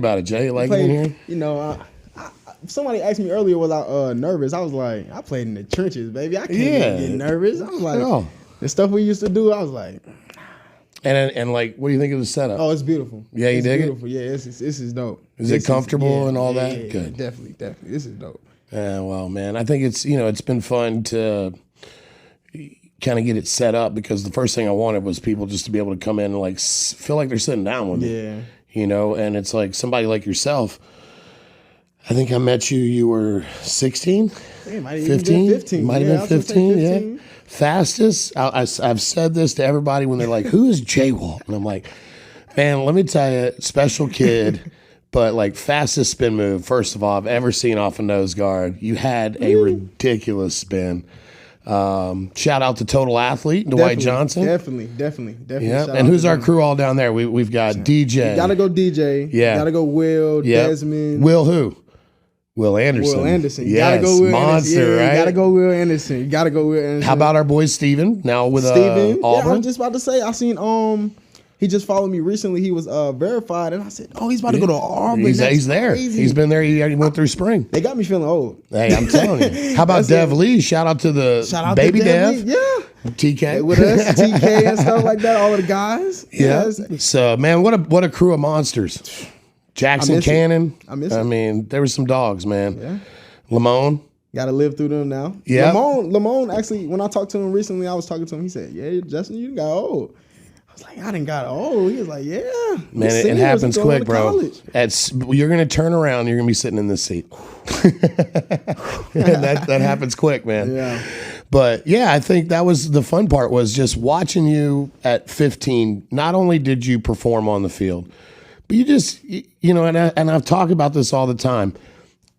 about it, Jay? You like it in here? You know, somebody asked me earlier, was I nervous? I was like, I played in the trenches, baby. I can't even get nervous. I was like, the stuff we used to do, I was like. And like, what do you think of the setup? Oh, it's beautiful. Yeah, you dig beautiful. Yeah, this is dope. Is it comfortable and all that? Yeah, good. Definitely. This is dope. Yeah, well, man, I think it's been fun to kind of get it set up because the first thing I wanted was people just to be able to come in and like feel like they're sitting down with me. Yeah. You know, and it's like somebody like yourself. I think I met you. You were 16, 15. Might have been 15. Yeah. Fastest. I've said this to everybody when they're like, "Who is JWalt?" And I'm like, "Man, let me tell you, special kid." But like fastest spin move, first of all, I've ever seen off a nose guard. You had a ridiculous spin. Shout out to Total Athlete, Dwight Johnson. Definitely. Yeah, and who's our crew all down there? We've got DJ. You gotta go DJ. Yeah. You gotta go Will, Desmond. Will who? Will Anderson. Will Anderson. You yes, gotta go Will monster, Anderson. Yeah, right? You gotta go Will Anderson. You gotta go Will Anderson. How about our boy Steven? Now with Steven. Auburn. Yeah, I was just about to say, I seen he just followed me recently. He was verified, and I said, "Oh, he's about to go to Auburn." He's there. Crazy. He's been there. He already went through spring. They got me feeling old. Hey, I'm telling you. How about Dev Lee? Shout out to baby Dev. Yeah. TK with us, TK and stuff like that. All of the guys. Yeah. So, man, what a crew of monsters. Jackson Cannon. I mean, there were some dogs, man. Yeah. Lamone. Got to live through them now. Yeah. Lamone, actually, when I talked to him recently, I was talking to him. He said, "Yeah, Justin, you got old." I was like, "I didn't got old." He was like, "Yeah." Man, it happens quick, bro. You're going to turn around. You're going to be sitting in this seat. that happens quick, man. Yeah. But yeah, I think that was the fun part was just watching you at 15. Not only did you perform on the field, but you just, and I've talked about this all the time.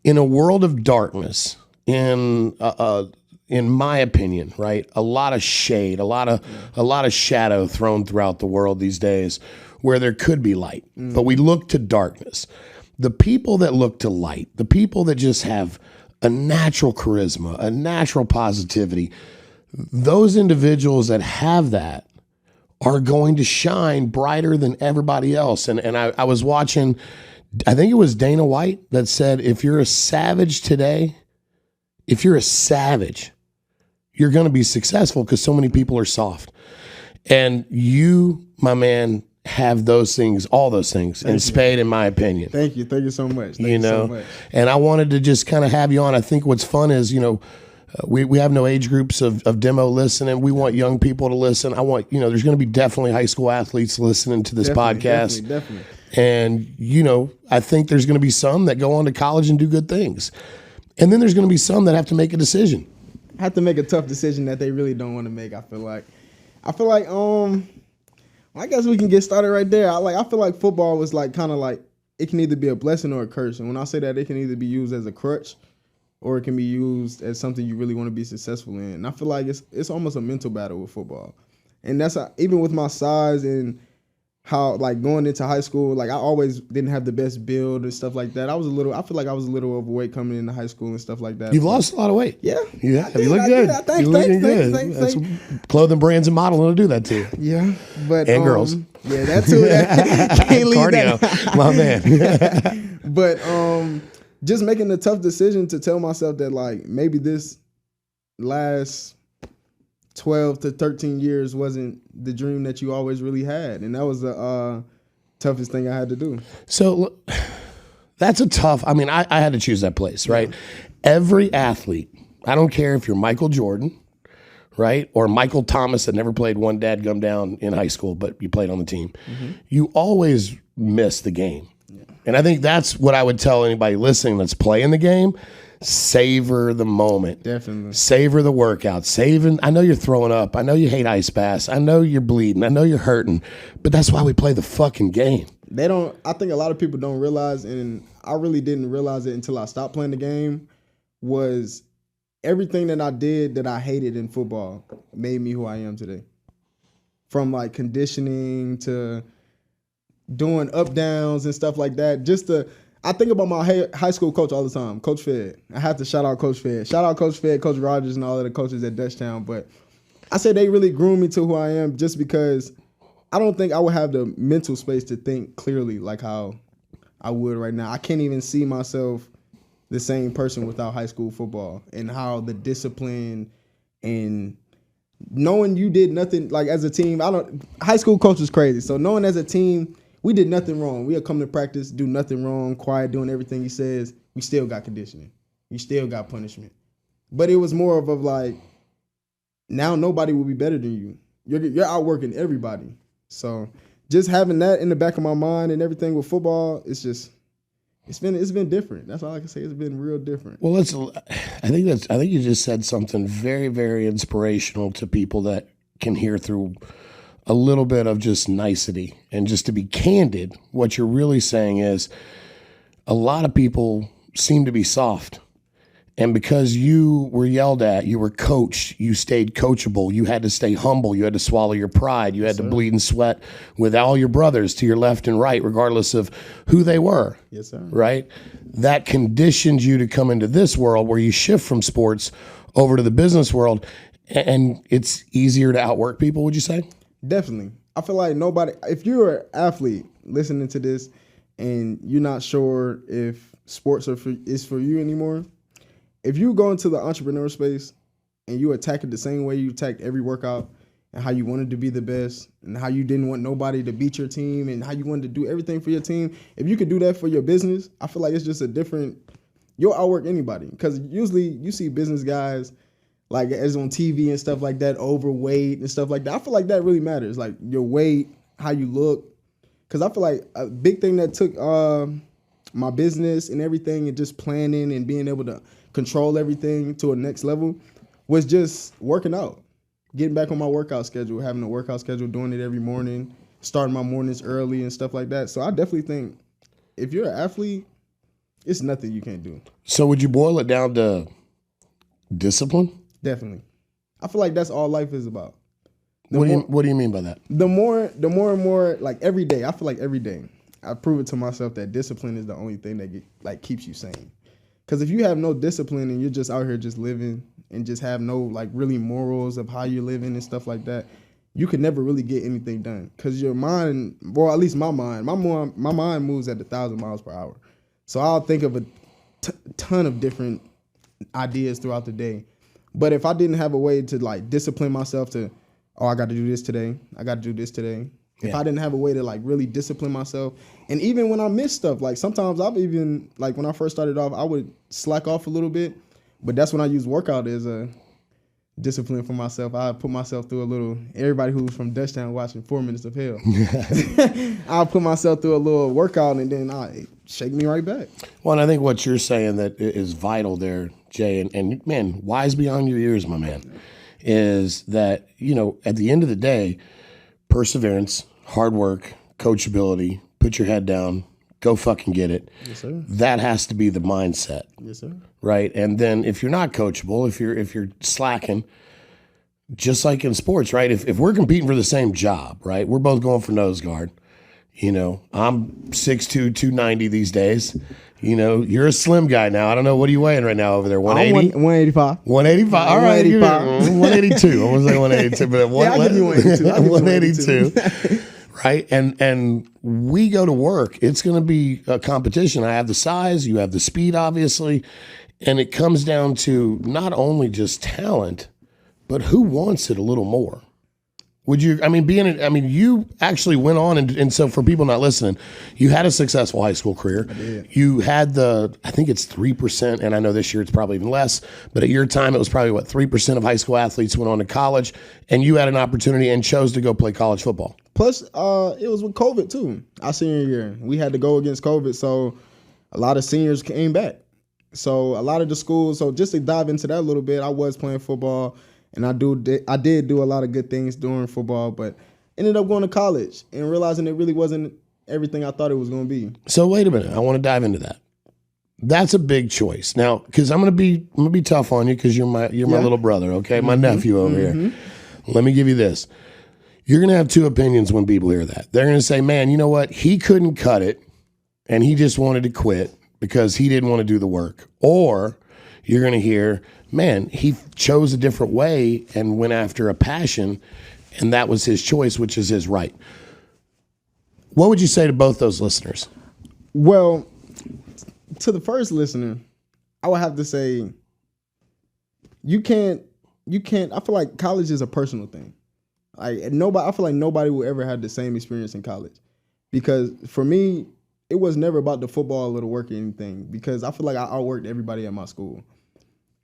In a world of darkness, in my opinion, right, a lot of shade, a lot of shadow thrown throughout the world these days, where there could be light, but we look to darkness. The people that look to light, the people that just have a natural charisma, a natural positivity, those individuals that have that are going to shine brighter than everybody else. And I was watching, I think it was Dana White that said, if you're a savage today, if you're a savage, you're going to be successful because so many people are soft. And you, my man, have those things, all those things in spade, in my opinion. Thank you so much. Thank you so much. And I wanted to just kind of have you on. I think what's fun is, we have no age groups of demo listening. We want young people to listen. I want, there's going to be definitely high school athletes listening to this podcast. Definitely. And, I think there's going to be some that go on to college and do good things. And then there's going to be some that have to make a decision. Have to make a tough decision that they really don't want to make, I feel like, I guess we can get started right there. I feel like football was like kind of like it can either be a blessing or a curse. And when I say that, it can either be used as a crutch or it can be used as something you really want to be successful in. And I feel like it's almost a mental battle with football. And that's even with my size and how like going into high school, like I always didn't have the best build and stuff like that. I feel like I was a little overweight coming into high school and stuff like that. You've lost a lot of weight. Yeah. You have. You look good. You're looking good. That's clothing brands and modeling will do that too. Yeah. But and girls. Yeah, that too. Can't leave cardio, that. My man. But just making the tough decision to tell myself that like maybe this last 12 to 13 years wasn't the dream that you always really had. And that was the toughest thing I had to do. So that's a tough, I had to choose that place, right? Yeah. Every athlete, I don't care if you're Michael Jordan, right? Or Michael Thomas that never played one dadgum down in high school, but you played on the team. Mm-hmm. You always miss the game. Yeah. And I think that's what I would tell anybody listening that's playing the game. Savor the moment. Definitely. Savor the workout. I know you're throwing up. I know you hate ice baths. I know you're bleeding. I know you're hurting. But that's why we play the fucking game. I think a lot of people don't realize, and I really didn't realize it until I stopped playing the game, was everything that I did that I hated in football made me who I am today. From like conditioning to doing up downs and stuff like that. I think about my high school coach all the time, Coach Fed. I have to shout out Coach Fed. Shout out Coach Fed, Coach Rogers, and all of the coaches at Dutchtown. But I say they really groomed me to who I am just because I don't think I would have the mental space to think clearly like how I would right now. I can't even see myself the same person without high school football and how the discipline and knowing you did nothing, like as a team. High school coach was crazy. So knowing as a team, we did nothing wrong. We'll come to practice, do nothing wrong, quiet, doing everything he says. We still got conditioning. We still got punishment. But it was more of like, now nobody will be better than you. You're outworking everybody. So just having that in the back of my mind and everything with football, it's been different. That's all I can say. It's been real different. Well, I think you just said something very, very inspirational to people that can hear through a little bit of just nicety. And just to be candid, what you're really saying is a lot of people seem to be soft. And because you were yelled at, you were coached, you stayed coachable, you had to stay humble, you had to swallow your pride, you had to bleed and sweat with all your brothers to your left and right, regardless of who they were. Yes, sir. Right? That conditioned you to come into this world where you shift from sports over to the business world, and it's easier to outwork people, would you say? Definitely. I feel like if you're an athlete listening to this and you're not sure if sports is for you anymore, if you go into the entrepreneur space and you attack it the same way you attacked every workout and how you wanted to be the best and how you didn't want nobody to beat your team and how you wanted to do everything for your team, if you could do that for your business, I feel like it's just you'll outwork anybody. Because usually you see business guys like as on TV and stuff like that, overweight and stuff like that. I feel like that really matters, like your weight, how you look. Because I feel like a big thing that took my business and everything and just planning and being able to control everything to a next level was just working out, getting back on my workout schedule, having a workout schedule, doing it every morning, starting my mornings early and stuff like that. So I definitely think if you're an athlete, it's nothing you can't do. So would you boil it down to discipline? Definitely. I feel like that's all life is about. What do you mean by that? The more and more, like every day, I feel like every day I prove it to myself that discipline is the only thing that keeps you sane. Because if you have no discipline and you're just out here just living and just have no like really morals of how you're living and stuff like that, you could never really get anything done. Because your mind, well, at least my mind moves at 1,000 miles per hour. So I'll think of a ton of different ideas throughout the day. But if I didn't have a way to like discipline myself to, I got to do this today, I got to do this today. If I didn't have a way to like really discipline myself, and even when I miss stuff, like sometimes I've even like when I first started off, I would slack off a little bit, but that's when I use workout as a discipline for myself. I put myself through a little. Everybody who's from Dutchtown watching 4 Minutes of Hell, I'll put myself through a little workout and then I shake me right back. Well, and I think what you're saying that is vital there, Jay, and man, wise beyond your years, my man, is that at the end of the day, perseverance, hard work, coachability, put your head down, go fucking get it. Yes, sir. That has to be the mindset. Yes, sir. Right? And then if you're not coachable, if you're slacking, just like in sports, right? If we're competing for the same job, right? We're both going for nose guard. I'm 6'2", 290 these days. You're a slim guy now. I don't know. What are you weighing right now over there? 180? 185. 185. All right. 185. 182. I was like 182, but I'll give you 182. 182. Right? And we go to work. It's going to be a competition. I have the size. You have the speed, obviously. And it comes down to not only just talent, but who wants it a little more. Would you, you actually went on, and so for people not listening, you had a successful high school career. I did. You had I think it's 3%, and I know this year it's probably even less, but at your time it was probably 3% of high school athletes went on to college, and you had an opportunity and chose to go play college football. Plus, it was with COVID too. Our senior year, we had to go against COVID, so a lot of seniors came back. So a lot of the schools, so just to dive into that a little bit, I was playing football. And I did do a lot of good things during football, but ended up going to college and realizing it really wasn't everything I thought it was going to be. So wait a minute, I want to dive into that. That's a big choice now, because I'm gonna be tough on you because you're my little brother, okay, my nephew over here. Let me give you this: you're gonna have two opinions when people hear that. They're gonna say, "Man, you know what? He couldn't cut it, and he just wanted to quit because he didn't want to do the work," or you're going to hear, man, he chose a different way and went after a passion, and that was his choice, which is his right. What would you say to both those listeners? Well, to the first listener, I would have to say you can't. I feel like college is a personal thing. I feel like nobody will ever have the same experience in college, because for me, it was never about the football or the work or anything. Because I feel like I outworked everybody at my school,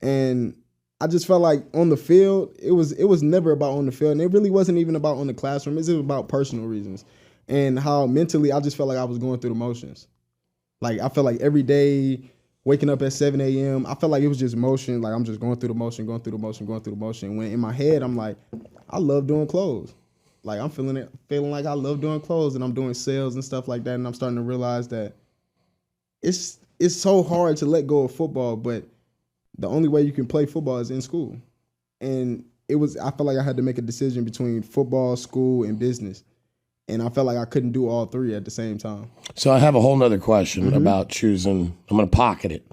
and I just felt like on the field, it was never about on the field, and it really wasn't even about on the classroom. It was about personal reasons, and how mentally I just felt like I was going through the motions. Like I felt like every day, waking up at 7 a.m., I felt like it was just motion. Like I'm just going through the motion, going through the motion, going through the motion. When in my head, I'm like, I love doing clothes. Like I'm feeling like I love doing clothes, and I'm doing sales and stuff like that. And I'm starting to realize that it's so hard to let go of football, but the only way you can play football is in school. And I felt like I had to make a decision between football, school, and business. And I felt like I couldn't do all three at the same time. So I have a whole nother question about choosing. I'm going to pocket it,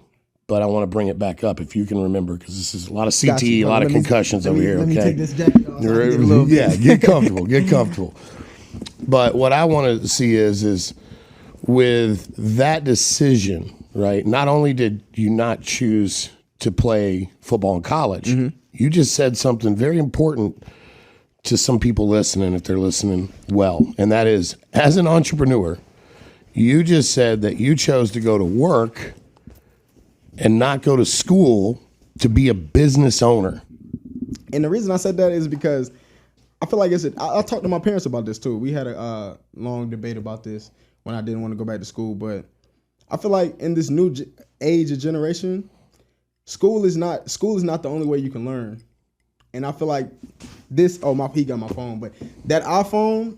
but I want to bring it back up if you can remember, because this is a lot of CTE, a lot of concussions over here. Let me Okay, take this jacket off. yeah, get comfortable, get comfortable. But what I want to see is with that decision, right? Not only did you not choose to play football in college, you just said something very important to some people listening, if they're listening well, and that is, as an entrepreneur, you just said that you chose to go to work and not go to school to be a business owner. And the reason I said that is because I feel like I talked to my parents about this too. We had a long debate about this when I didn't want to go back to school, but I feel like in this new age of generation, school is not the only way you can learn. And I feel like he got my phone, but that iPhone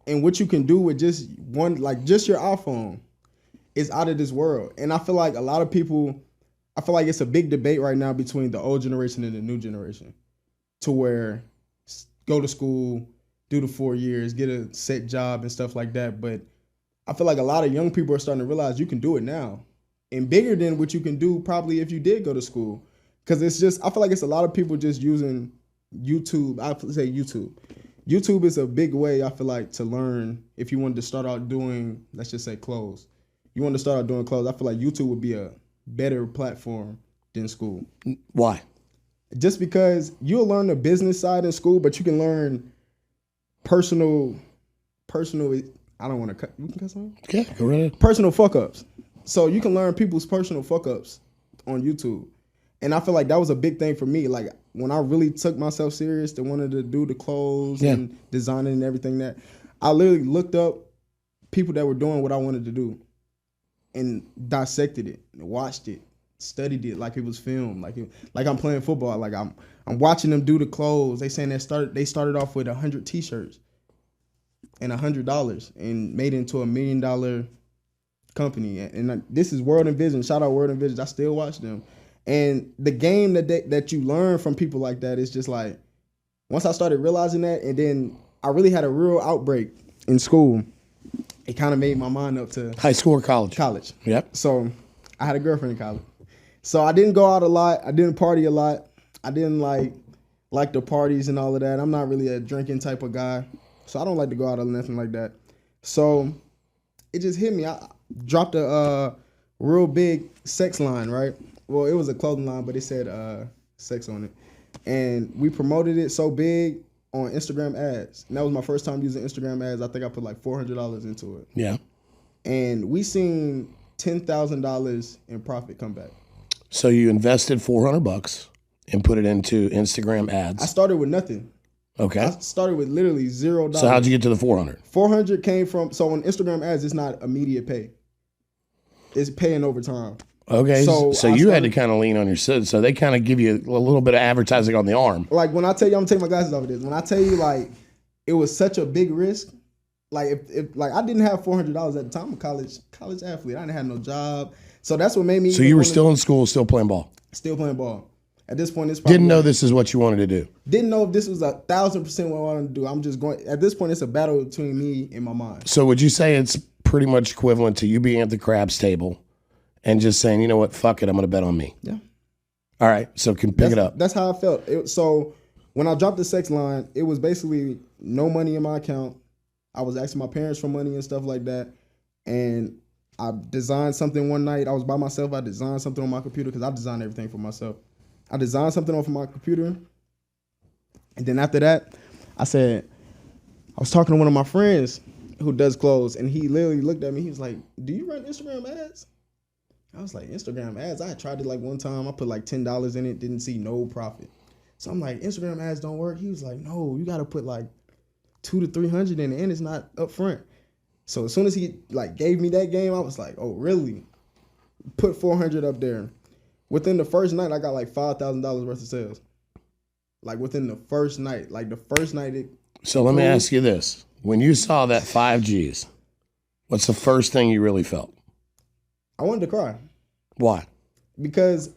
and what you can do with just your iPhone is out of this world. And I feel like a lot of people, I feel like it's a big debate right now between the old generation and the new generation, to where go to school, do the 4 years, get a set job and stuff like that. But I feel like a lot of young people are starting to realize you can do it now, and bigger than what you can do probably if you did go to school. Because I feel like it's a lot of people just using YouTube. I say YouTube. YouTube is a big way, I feel like, to learn. If you wanted to start out doing, let's just say, clothes. You want to start out doing clothes, I feel like YouTube would be a better platform than school. Why? Just because you'll learn the business side in school, but you can learn personal. I don't want to cut. You can cut something? Yeah, go right ahead. Personal fuck ups. So you can learn people's personal fuck ups on YouTube. And I feel like that was a big thing for me. Like when I really took myself serious and wanted to do the clothes and designing and everything, that I literally looked up people that were doing what I wanted to do and dissected it, watched it, studied it like it was film, like I'm playing football. Like I'm watching them do the clothes. They saying they started off with 100 t-shirts and $100 and made it into $1 million company. And this is World and Vision. Shout out World and Vision. I still watch them. And the game that you learn from people like that is just like, once I started realizing that, and then I really had a real outbreak in school, it kind of made my mind up to high school or college? College. Yep. So I had a girlfriend in college. So I didn't go out a lot. I didn't party a lot. I didn't like the parties and all of that. I'm not really a drinking type of guy. So I don't like to go out or nothing like that. So it just hit me. I dropped a real big sex line, right? Well, it was a clothing line, but it said sex on it. And we promoted it so big on Instagram ads. And that was my first time using Instagram ads. I think I put like $400 into it. Yeah. And we seen $10,000 in profit come back. So you invested $400 and put it into Instagram ads. I started with nothing. Okay. I started with literally $0. So how'd you get to the 400? 400 came from, so on Instagram ads, it's not immediate pay. It's paying over time. Okay, so you had to kind of lean on your son. So they kind of give you a little bit of advertising on the arm. Like when I tell you, I'm gonna take my glasses off of this. When I tell you, like, it was such a big risk. Like if like I didn't have $400 at the time. I'm a college athlete. I didn't have no job, so that's what made me. So you were still in school, still playing ball. Still playing ball. At this point, it's probably didn't know this is what you wanted to do. Didn't know if this was 1,000% what I wanted to do. I'm just going. At this point, it's a battle between me and my mind. So would you say it's pretty much equivalent to you being at the craps table and just saying, you know what, fuck it, I'm going to bet on me? Yeah. All right, so can pick it up. That's how I felt. So when I dropped the sex line, it was basically no money in my account. I was asking my parents for money and stuff like that. And I designed something one night. I was by myself. I designed something on my computer because I designed everything for myself. I designed something off of my computer. And then after that, I was talking to one of my friends who does clothes, and he literally looked at me. He was like, "Do you run Instagram ads?" I was like, "Instagram ads? I tried it like one time. I put like $10 in it, didn't see no profit." So I'm like, "Instagram ads don't work." He was like, "No, you got to put like 200 to 300 in it, and it's not upfront." So as soon as he like gave me that game, I was like, "Oh, really?" Put 400 up there. Within the first night, I got like $5,000 worth of sales. Like within the first night, So let me ask you this: when you saw that 5Gs, what's the first thing you really felt? I wanted to cry. Why? Because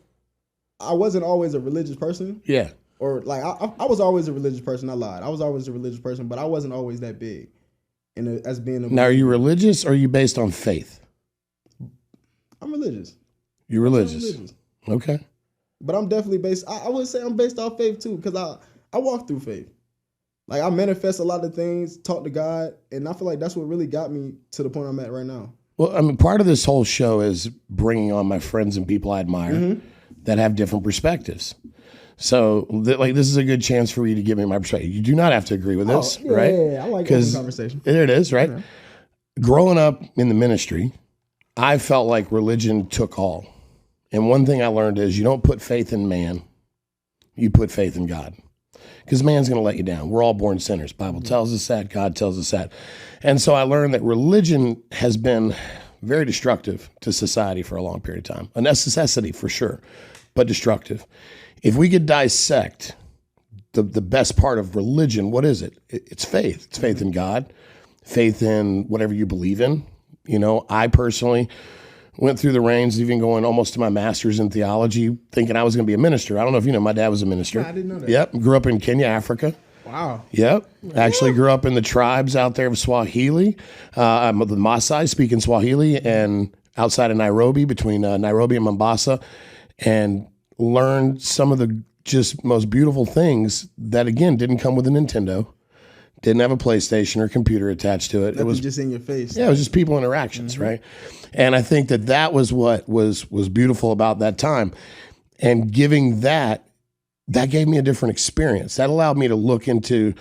I wasn't always a religious person. Yeah. Or like I was always a religious person. I lied. I was always a religious person, but I wasn't always that big. As being a now, are you religious or are you based on faith? I'm religious. You're religious. Okay. But I'm definitely based. I would say I'm based off faith too, because I walk through faith. Like I manifest a lot of things, talk to God, and I feel like that's what really got me to the point I'm at right now. Well, I mean, part of this whole show is bringing on my friends and people I admire that have different perspectives. So, this is a good chance for you to give me my perspective. You do not have to agree with this, right? Yeah, I like open conversation. There it is, right? Yeah. Growing up in the ministry, I felt like religion took all. And one thing I learned is you don't put faith in man, you put faith in God. Because man's going to let you down. We're all born sinners. Bible tells us that. God tells us that. And so I learned that religion has been very destructive to society for a long period of time. A necessity for sure, but destructive. If we could dissect the best part of religion, what is it? It's faith. It's faith in God, faith in whatever you believe in. You know, I personally went through the reins, even going almost to my master's in theology, thinking I was going to be a minister. I don't know if you know, my dad was a minister. No, I didn't know that. Yep. Grew up in Kenya, Africa. Wow. Yep. Actually grew up in the tribes out there of Swahili. I'm the Maasai, speaking Swahili, and outside of Nairobi, between Nairobi and Mombasa, and learned some of the just most beautiful things that, again, didn't come with a Nintendo. Didn't have a PlayStation or computer attached to it. It was just in your face. Yeah, it was just people interactions, right? And I think that was what was beautiful about that time. And giving that gave me a different experience. That allowed me to look into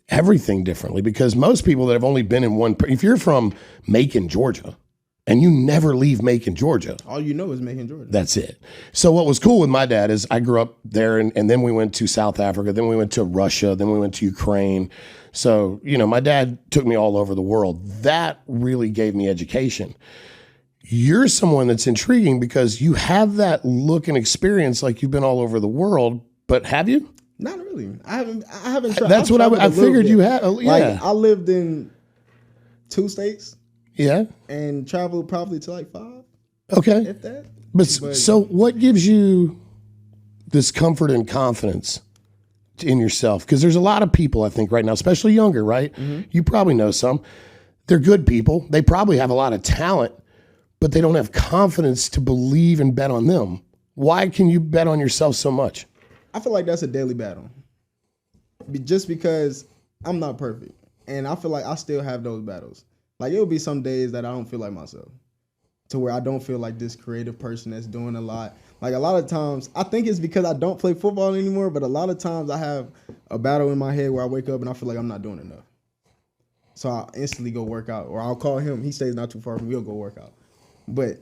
everything differently, because most people that have only been in one, if you're from Macon, Georgia, and you never leave Macon, Georgia. All you know is Macon, Georgia. That's it. So what was cool with my dad is I grew up there, and then we went to South Africa, then we went to Russia, then we went to Ukraine. So, you know, my dad took me all over the world. That really gave me education. You're someone that's intriguing because you have that look and experience like you've been all over the world, but have you? Not really. I haven't tried. That's what I figured you had. Yeah. Like, I lived in 2 states. Yeah. And traveled probably to like 5. Okay. If that. But so what gives you this comfort and confidence in yourself? Because there's a lot of people, I think, right now, especially younger, right? You probably know some. They're good people. They probably have a lot of talent, but they don't have confidence to believe and bet on them. Why can you bet on yourself so much? I feel like that's a daily battle. Just because I'm not perfect. And I feel like I still have those battles. Like, it'll be some days that I don't feel like myself, to where I don't feel like this creative person that's doing a lot. Like, a lot of times, I think it's because I don't play football anymore, but a lot of times I have a battle in my head where I wake up and I feel like I'm not doing enough. So I instantly go work out, or I'll call him. He stays not too far from me. We'll go work out. But,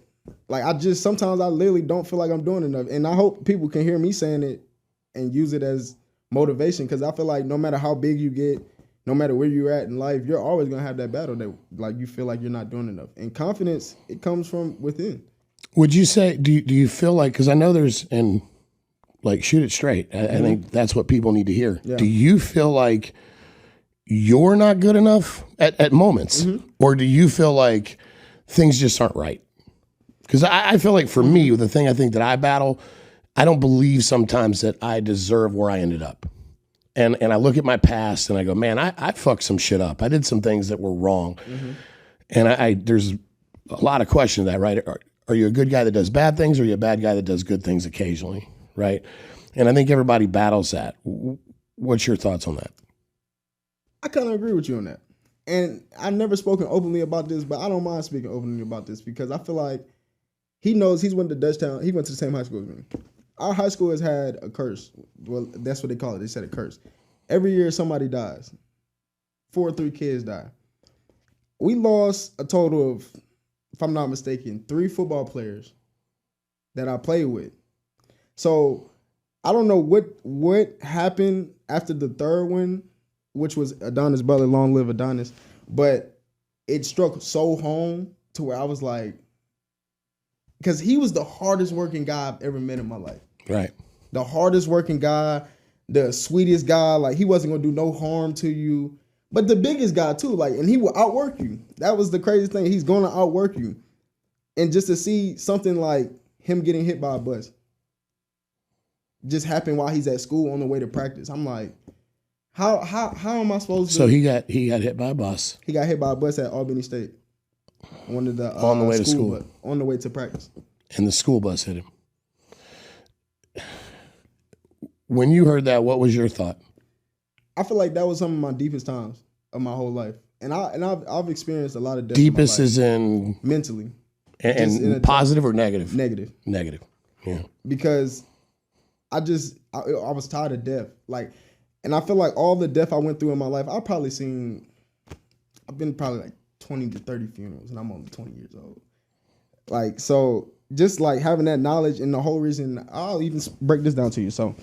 like, sometimes I literally don't feel like I'm doing enough. And I hope people can hear me saying it and use it as motivation, because I feel like no matter how big you get, no matter where you're at in life, you're always going to have that battle that, like, you feel like you're not doing enough. And confidence, it comes from within. Would you say, do you feel like, because I know there's, and like, shoot it straight. I think that's what people need to hear. Yeah. Do you feel like you're not good enough at moments? Or do you feel like things just aren't right? Because I feel like for me, the thing I think that I battle, I don't believe sometimes that I deserve where I ended up. And I look at my past and I go, man, I fucked some shit up. I did some things that were wrong. And there's a lot of questions of that, right? Are you a good guy that does bad things, or are you a bad guy that does good things occasionally, right? And I think everybody battles that. What's your thoughts on that? I kind of agree with you on that. and I've never spoken openly about this, but I don't mind speaking openly about this because I feel like he knows he went to Dutchtown. He went to the same high school as me. Our high school has had a curse. Well, that's what they call it. They said a curse. Every year somebody dies. 4 or 3 kids die. We lost a total of, if I'm not mistaken, 3 football players that I played with. So I don't know what happened after the third one, which was Adonis Butler, long live Adonis. But it struck so home to where I was like, because he was the hardest working guy I've ever met in my life. Right. The hardest working guy, the sweetest guy. Like, he wasn't going to do no harm to you. But the biggest guy, too. Like, and he will outwork you. That was the craziest thing. He's going to outwork you. And just to see something like him getting hit by a bus just happen while he's at school on the way to practice. I'm like, how am I supposed to? So he got hit by a bus. He got hit by a bus at Albany State. One of the on the way to school. On the way to practice. And the school bus hit him. When you heard that, what was your thought? I feel like that was some of my deepest times of my whole life. And I've experienced a lot of death. Deepest is in mentally. And positive or negative? Negative. Negative. Yeah. Because I was tired of death. Like, and I feel like all the death I went through in my life, I've been probably like 20 to 30 funerals, and I'm only 20 years old. Like, so just like having that knowledge, and the whole reason, I'll even break this down to you. So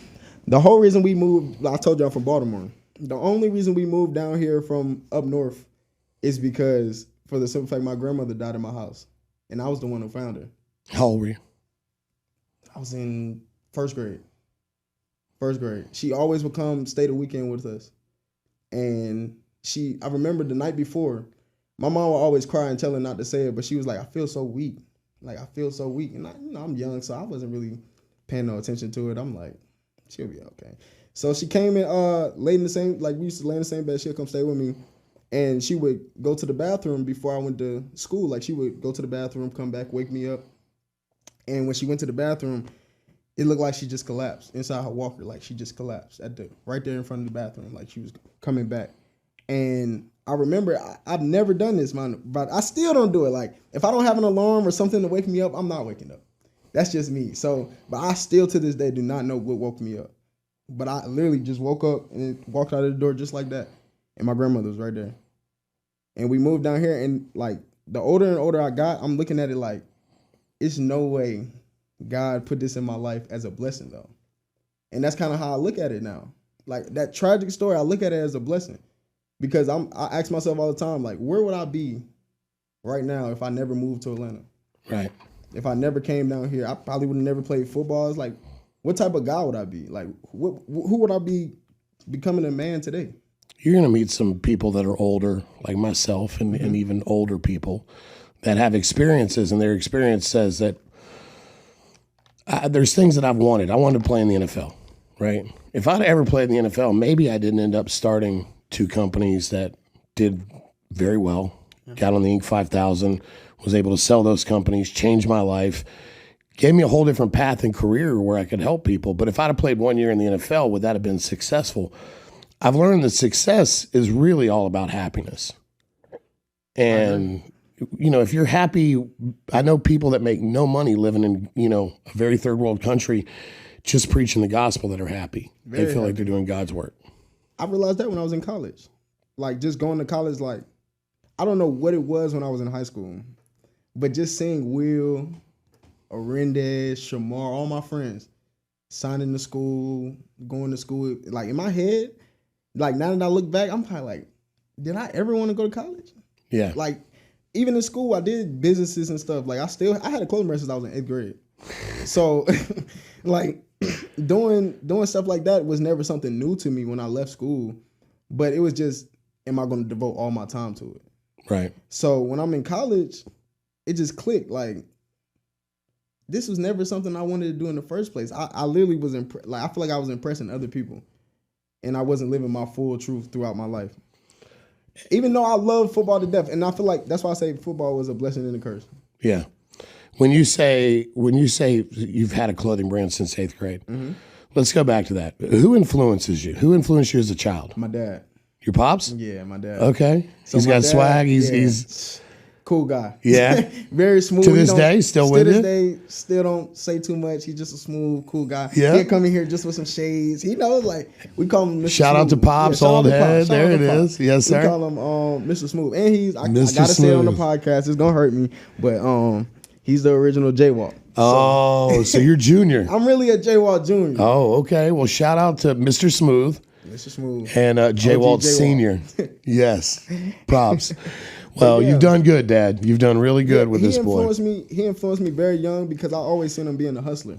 the whole reason we moved, I told you I'm from Baltimore. The only reason we moved down here from up north is because, for the simple fact, my grandmother died in my house, and I was the one who found her. How old were you? I was in first grade. She always would come stay the weekend with us. And I remember the night before, my mom would always cry and tell her not to say it, but she was like, I feel so weak. Like, I feel so weak. And I'm young, so I wasn't really paying no attention to it. I'm like, she'll be okay. So she came and laid in the same, like, we used to lay in the same bed. She'll come stay with me. And she would go to the bathroom before I went to school. Like, she would go to the bathroom, come back, wake me up. And when she went to the bathroom, it looked like she just collapsed inside her walker. Like, she just collapsed right there in front of the bathroom. Like, she was coming back. And I remember, I've never done this, man, but I still don't do it. Like, if I don't have an alarm or something to wake me up, I'm not waking up. That's just me. So, but I still to this day do not know what woke me up. But I literally just woke up and walked out of the door just like that. And my grandmother was right there. And we moved down here, and like, the older and older I got, I'm looking at it like, it's no way God put this in my life as a blessing, though. And that's kind of how I look at it now. Like, that tragic story, I look at it as a blessing. Because I ask myself all the time, like, where would I be right now if I never moved to Atlanta? Right. If I never came down here, I probably would have never played football. It's like, what type of guy would I be? Like, who would I be becoming a man today? You're going to meet some people that are older, like myself, and even older people that have experiences, and their experience says that there's things that I've wanted. I wanted to play in the NFL, right? If I'd ever played in the NFL, maybe I didn't end up starting 2 companies that did very well, got on the Inc. 5000, was able to sell those companies, change my life, gave me a whole different path and career where I could help people. But if I'd have played 1 year in the NFL, would that have been successful? I've learned that success is really all about happiness. And, you know, if you're happy, I know people that make no money living in, you know, a very third world country, just preaching the gospel that are happy. They feel like they're doing God's work. I realized that when I was in college. Like, just going to college, like, I don't know what it was when I was in high school, but just seeing Will, Arendez, Shamar, all my friends signing to school, going to school, like, in my head, like, now that I look back, I'm probably like, did I ever want to go to college? Yeah. Like, even in school, I did businesses and stuff. Like, I had a clothing brand since I was in 8th grade. So, like, doing stuff like that was never something new to me when I left school. But it was just, am I going to devote all my time to it? Right. So when I'm in college, it just clicked. Like, this was never something I wanted to do in the first place. I literally was I feel like I was impressing other people, and I wasn't living my full truth throughout my life. Even though I love football to death, and I feel like that's why I say football was a blessing and a curse. Yeah. When you say you've had a clothing brand since 8th grade, let's go back to that. Who influences you? Who influenced you as a child? My dad. Your pops? Yeah, my dad. Okay. So He's my got dad, swag. yeah, He's cool guy. Yeah. Very smooth. To this day, still with you? you? To this day, still don't say too much. He's just a smooth, cool guy. Yeah. He'll come in here just with some shades. He knows, like, we call him Mr. Shout out Smooth. to Pops, shout out old to Pops. head. Shout There out it to Pops. is. Yes, sir. We call him Mr. Smooth. And I Mr. gotta say it on the Smooth. podcast. It's gonna hurt me, but he's the original JWalt. Oh, so you're junior. I'm really a JWalt Junior. Oh, okay. Well, shout out to Mr. Smooth Mr. Smooth. and JWalt JWalt. Senior. Yes. Props. Well, yeah. you've done good, Dad. You've done really good with this boy. He influenced me very young because I always seen him being a hustler.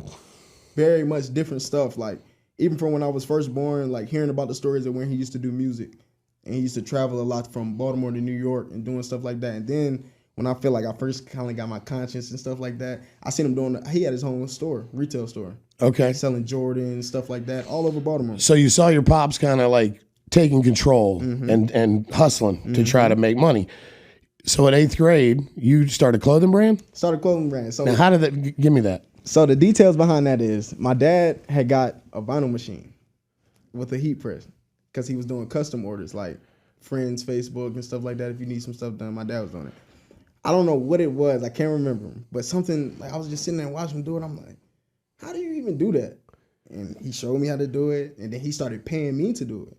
Very much different stuff. Like, even from when I was first born, like hearing about the stories of when he used to do music. And he used to travel a lot from Baltimore to New York and doing stuff like that. And then when I feel like I first kind of got my conscience and stuff like that, I seen him he had his own store, retail store. Okay. Selling Jordan, stuff like that, all over Baltimore. So you saw your pops kind of like taking control and hustling to try to make money. So at 8th grade, you started a clothing brand? Started a clothing brand. So Now, how did that, give me that. So the details behind that is my dad had got a vinyl machine with a heat press because he was doing custom orders like friends, Facebook, and stuff like that. If you need some stuff done, my dad was doing it. I don't know what it was. I can't remember. But something, like I was just sitting there and watching him do it. I'm like, how do you even do that? And he showed me how to do it. And then he started paying me to do it.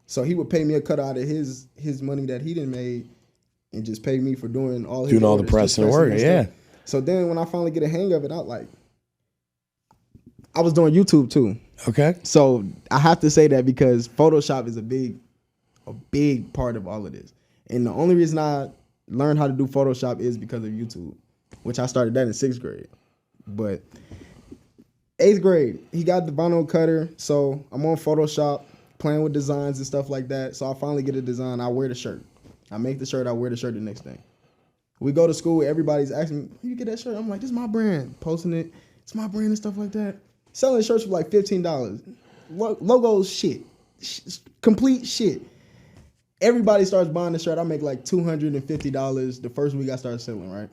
So he would pay me a cut out of his money that he didn't make and just pay me for doing all his Doing all orders, the pressing and work, stuff. yeah. So then when I finally get a hang of it, I was doing YouTube too. Okay. So I have to say that because Photoshop is a big part of all of this. And the only reason I learned how to do Photoshop is because of YouTube, which I started that in 6th grade. But 8th grade, he got the vinyl cutter. So I'm on Photoshop playing with designs and stuff like that. So I finally get a design. I wear the shirt. I make the shirt. I wear the shirt the next day. We go to school. Everybody's asking me, "Where you get that shirt?" I'm like, "This is my brand." Posting it. It's my brand and stuff like that. Selling shirts for like $15. Logos shit. Complete shit. Everybody starts buying the shirt. I make like $250 the first week I started selling, right?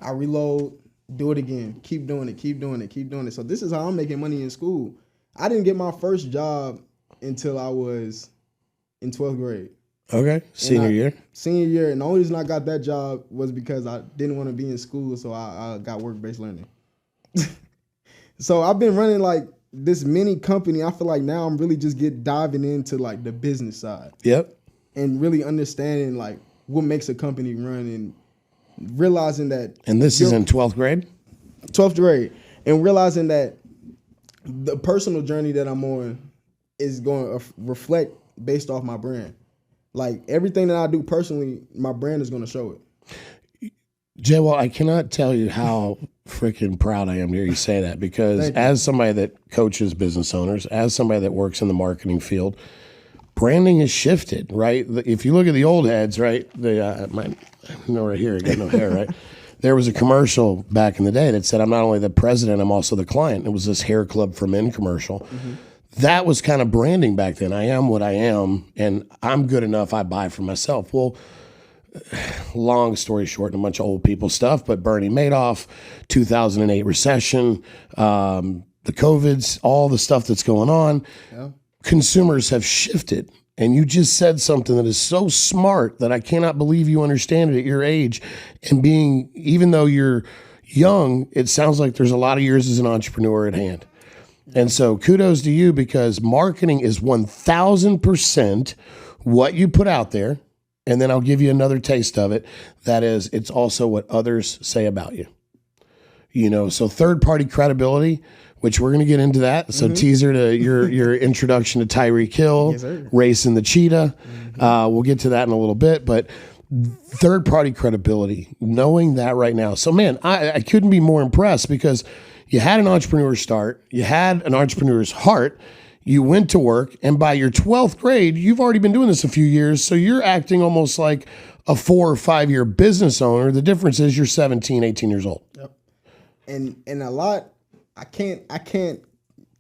I reload, do it again. Keep doing it, keep doing it, keep doing it. So this is how I'm making money in school. I didn't get my first job until I was in 12th grade. Okay. Senior year. Senior year. And the only reason I got that job was because I didn't want to be in school, so I got work-based learning. So I've been running like this mini company. I feel like now I'm really just diving into like the business side. Yep. And really understanding like what makes a company run and realizing that. And this is in 12th grade? 12th grade. And realizing that the personal journey that I'm on is going to reflect based off my brand. Like everything that I do personally, my brand is going to show it. JWalt, I cannot tell you how freaking proud I am to hear you say that, because as somebody that coaches business owners, as somebody that works in the marketing field, branding has shifted, right? If you look at the old heads, right? Right here, I got no hair, right? There was a commercial back in the day that said, "I'm not only the president, I'm also the client." It was this Hair Club for Men commercial. Mm-hmm. That was kind of branding back then. I am what I am, and I'm good enough, I buy for myself. Well, long story short, and a bunch of old people stuff, but Bernie Madoff, 2008 recession, the COVIDs, all the stuff that's going on, consumers have shifted. And you just said something that is so smart that I cannot believe you understand it at your age. And even though you're young, it sounds like there's a lot of years as an entrepreneur at hand. And so kudos to you, because marketing is 1000% what you put out there. And then I'll give you another taste of it. That is, it's also what others say about you. You know, so third-party credibility, which we're going to get into that. So teaser to your introduction to Tyreek Hill, racing the cheetah. We'll get to that in a little bit. But third-party credibility, knowing that right now. So, man, I couldn't be more impressed, because you had an entrepreneur start. You had an entrepreneur's heart. You went to work, and by your 12th grade, you've already been doing this a few years, so you're acting almost like a 4 or 5 year business owner. The difference is you're 17, 18 years old. Yep. And a lot, I can't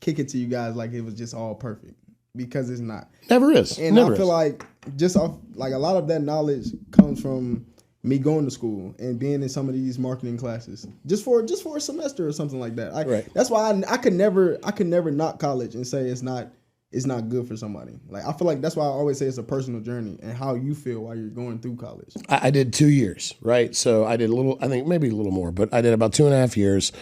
kick it to you guys like it was just all perfect, because it's not. Never is. And Never I feel like just off, like a lot of that knowledge comes from me going to school and being in some of these marketing classes just for a semester or something like that. That's why I could never knock college and say it's not it's not good for somebody. Like, I feel like that's why I always say it's a personal journey and how you feel while you're going through college. I did 2 years, right? So I did I think maybe a little more, but I did about 2.5 years.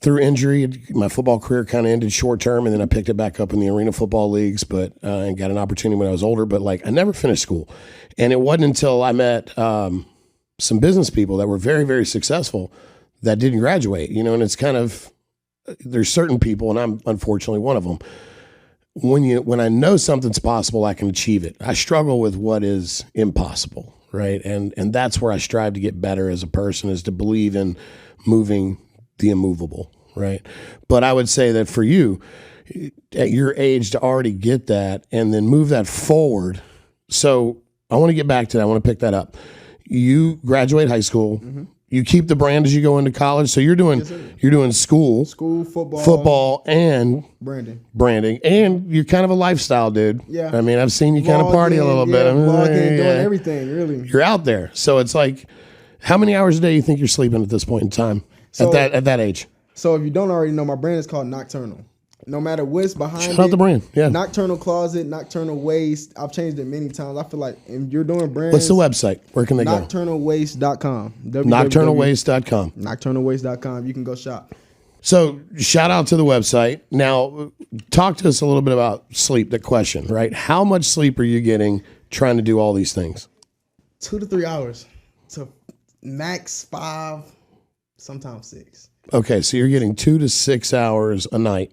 Through injury, my football career kind of ended short term, and then I picked it back up in the arena football leagues, but and got an opportunity when I was older. But like, I never finished school, and it wasn't until I met some business people that were very, very successful that didn't graduate. And it's kind of, there's certain people, and I'm unfortunately one of them. When I know something's possible, I can achieve it. I struggle with what is impossible, right? And that's where I strive to get better as a person, is to believe in moving the immovable, right? But I would say that for you, at your age, to already get that and then move that forward. So I want to get back to that. I want to pick that up. You graduate high school. Mm-hmm. You keep the brand as you go into college. So you're doing school, football, and branding, and you're kind of a lifestyle dude. Yeah, I mean, I've seen you kind of party a little bit. Doing everything, really. You're out there, so it's like, how many hours a day you think you're sleeping at this point in time? So, at that age. So if you don't already know, my brand is called Nocturnal. No matter what's behind Shout out the brand. Yeah. Nocturnal Closet, Nocturnal Waist. I've changed it many times. I feel like if you're doing brands. What's the website? Where can they go? NocturnalWaist.com. NocturnalWaist.com. NocturnalWaist.com. You can go shop. So shout out to the website. Now, talk to us a little bit about sleep, the question, right? How much sleep are you getting trying to do all these things? 2 to 3 hours. To max 5, sometimes 6. Okay, so you're getting 2 to 6 hours a night.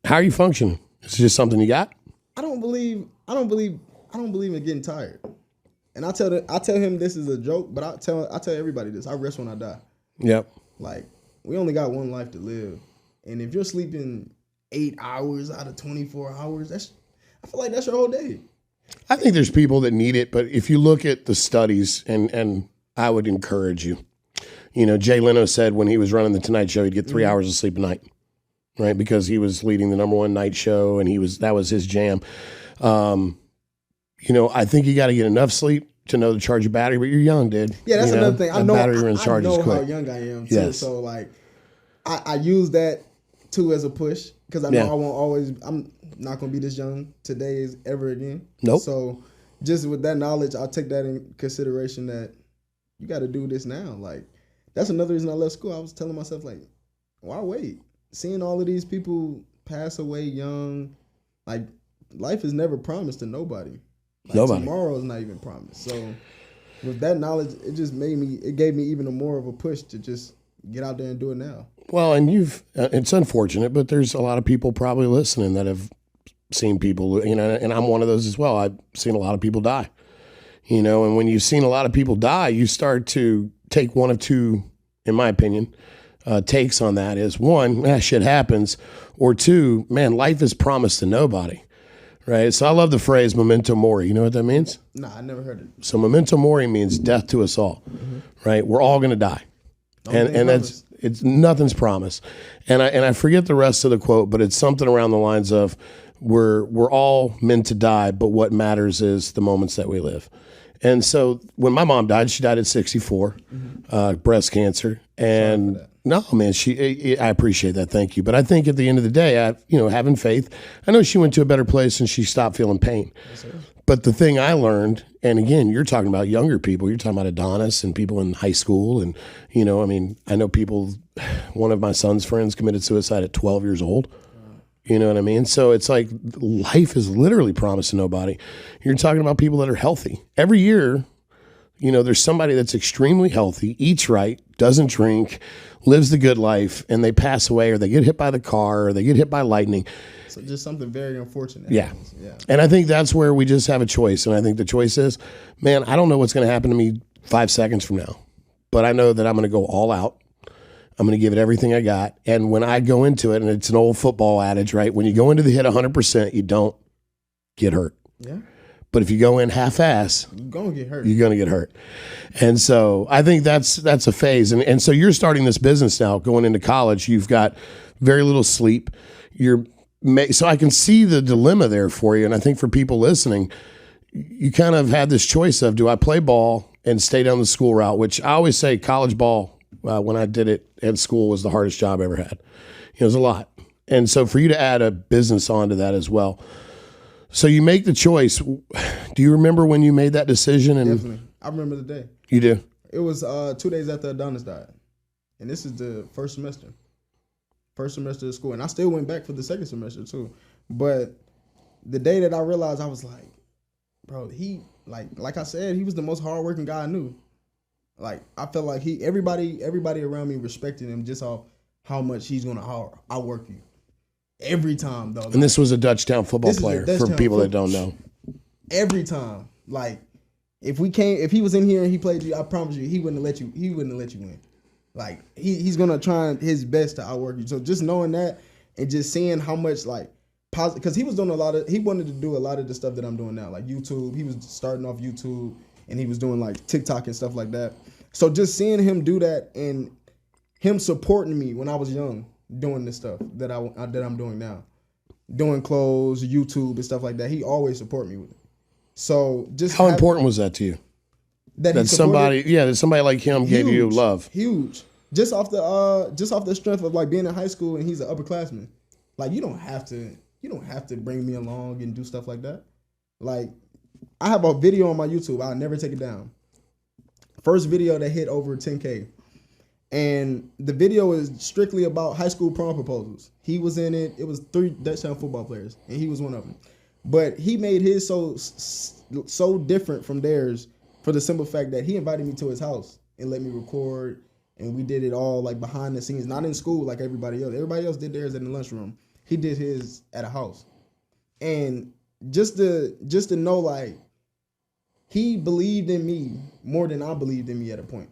How are you functioning? Is it just something you got? I don't believe in getting tired. And I tell him this is a joke, but I tell everybody this. I rest when I die. Yep. Like, we only got one life to live. And if you're sleeping 8 hours out of 24 hours, I feel like that's your whole day. I think there's people that need it, but if you look at the studies, and I would encourage you. Jay Leno said when he was running the Tonight Show, he'd get 3 hours of sleep a night, right? Because he was leading the #1 night show, and that was his jam. I think you got to get enough sleep to know to charge your battery, but you're young, dude. Yeah, that's another thing. I know how young I am, too. Yes. So, like, I use that, too, as a push, because I know I'm not going to be this young today ever again. Nope. So, just with that knowledge, I'll take that in consideration that you got to do this now. Like, that's another reason I left school. I was telling myself, like, why wait? Seeing all of these people pass away young, like, life is never promised to nobody. Like, nobody. Tomorrow is not even promised. So with that knowledge, it gave me even more of a push to just get out there and do it now. Well, and it's unfortunate, but there's a lot of people probably listening that have seen people, and I'm one of those as well. I've seen a lot of people die, and when you've seen a lot of people die, you start to take one of two, in my opinion, takes on that is, one, shit happens, or two, man, life is promised to nobody, right? So I love the phrase memento mori. You know what that means? Nah, I never heard it. So memento mori means death to us all, right? We're all going to die. And nothing's promised. And I forget the rest of the quote, but it's something around the lines of, we're all meant to die, but what matters is the moments that we live. And so when my mom died, she died at 64, breast cancer. And no, man, I appreciate that. Thank you. But I think at the end of the day, having faith, I know she went to a better place and she stopped feeling pain. Yes, but the thing I learned, and again, you're talking about younger people, you're talking about Adonis and people in high school. And, I know people, one of my son's friends committed suicide at 12 years old. You know what I mean? So it's like life is literally promised to nobody. You're talking about people that are healthy. Every year, there's somebody that's extremely healthy, eats right, doesn't drink, lives the good life, and they pass away, or they get hit by the car, or they get hit by lightning. So just something very unfortunate. Yeah. And I think that's where we just have a choice. And I think the choice is, man, I don't know what's going to happen to me 5 seconds from now, but I know that I'm going to go all out. I'm going to give it everything I got. And when I go into it, and it's an old football adage, right? When you go into the hit 100%, you don't get hurt. Yeah. But if you go in half-ass, you're going to get hurt. You're going to get hurt. And so I think that's a phase. And so you're starting this business now, going into college. You've got very little sleep. So I can see the dilemma there for you. And I think for people listening, you kind of had this choice of, do I play ball and stay down the school route, which I always say college ball, when I did it at school, was the hardest job I ever had. It was a lot. And so for you to add a business onto that as well. So you make the choice. Do you remember when you made that decision? And Definitely. I remember the day. You do? It was 2 days after Adonis died. And this is the first semester. First semester of school. And I still went back for the second semester too. But the day that I realized, I was like, bro, he, like I said, he was the most hardworking guy I knew. Like, I felt like everybody around me respected him just off how much he's going to outwork you. Every time, though. And this was a Dutchtown football player for people that don't know. Every time. Like, if he was in here and he played you, I promise you, he wouldn't have let you win. Like, he's going to try his best to outwork you. So just knowing that and just seeing how much, like, positive, because he was doing he wanted to do a lot of the stuff that I'm doing now, like YouTube. He was starting off YouTube and he was doing like TikTok and stuff like that. So just seeing him do that and him supporting me when I was young, doing this stuff that I'm doing now, doing clothes, YouTube and stuff like that. He always support me with it. So just how important was that to you? That somebody like him gave you love. Huge. Just off the strength of like being in high school and he's an upperclassman. Like you don't have to bring me along and do stuff like that. Like I have a video on my YouTube. I'll never take it down. First video that hit over 10K. And the video is strictly about high school prom proposals. He was in it. It was 3 Dutchtown football players, and he was one of them. But he made his so different from theirs for the simple fact that he invited me to his house and let me record, and we did it all like behind the scenes, not in school like everybody else. Everybody else did theirs in the lunchroom. He did his at a house. And just to know like he believed in me more than I believed in me at a point.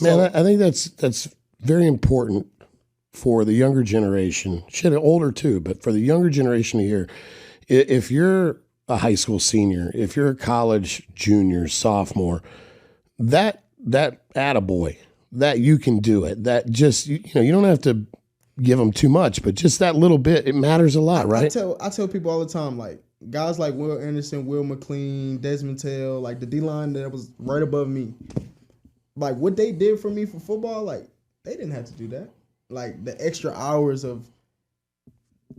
Man, I think that's very important for the younger generation. Shit, older too, but for the younger generation to hear. If you're a high school senior, if you're a college junior, sophomore, that attaboy, that you can do it. That just you don't have to give them too much, but just that little bit, it matters a lot, right? I tell people all the time, like guys like Will Anderson, Will McLean, Desmond Tell, like the D-line that was right above me. Like what they did for me for football, like they didn't have to do that. Like the extra hours of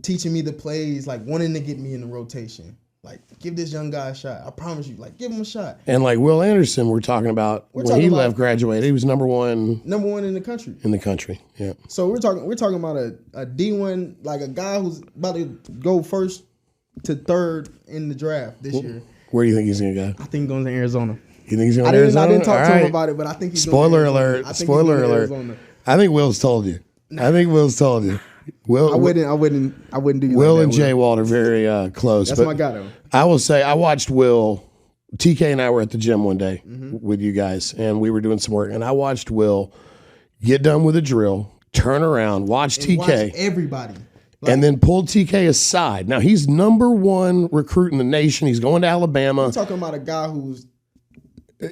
teaching me the plays, like wanting to get me in the rotation. Like give this young guy a shot. I promise you, like give him a shot. And like Will Anderson, we're talking about when he left, graduated, he was number one in the country. In the country, yeah. So we're talking about a D1, like a guy who's about to go first to third in the draft this year. Where do you think he's gonna go? I think he's going to Arizona. You think he's going to Arizona? I didn't talk to him about it, but I think he's going to Arizona. Spoiler alert. I think Will's told you. Will, I wouldn't do you Will like and JWalt are very close. That's my guy though. I will say I watched Will. TK and I were at the gym one day with you guys, and we were doing some work, and I watched Will get done with a drill, turn around, watch TK. Watch everybody. And then pulled TK aside. Now, he's number one recruit in the nation. He's going to Alabama. I'm talking about a guy who's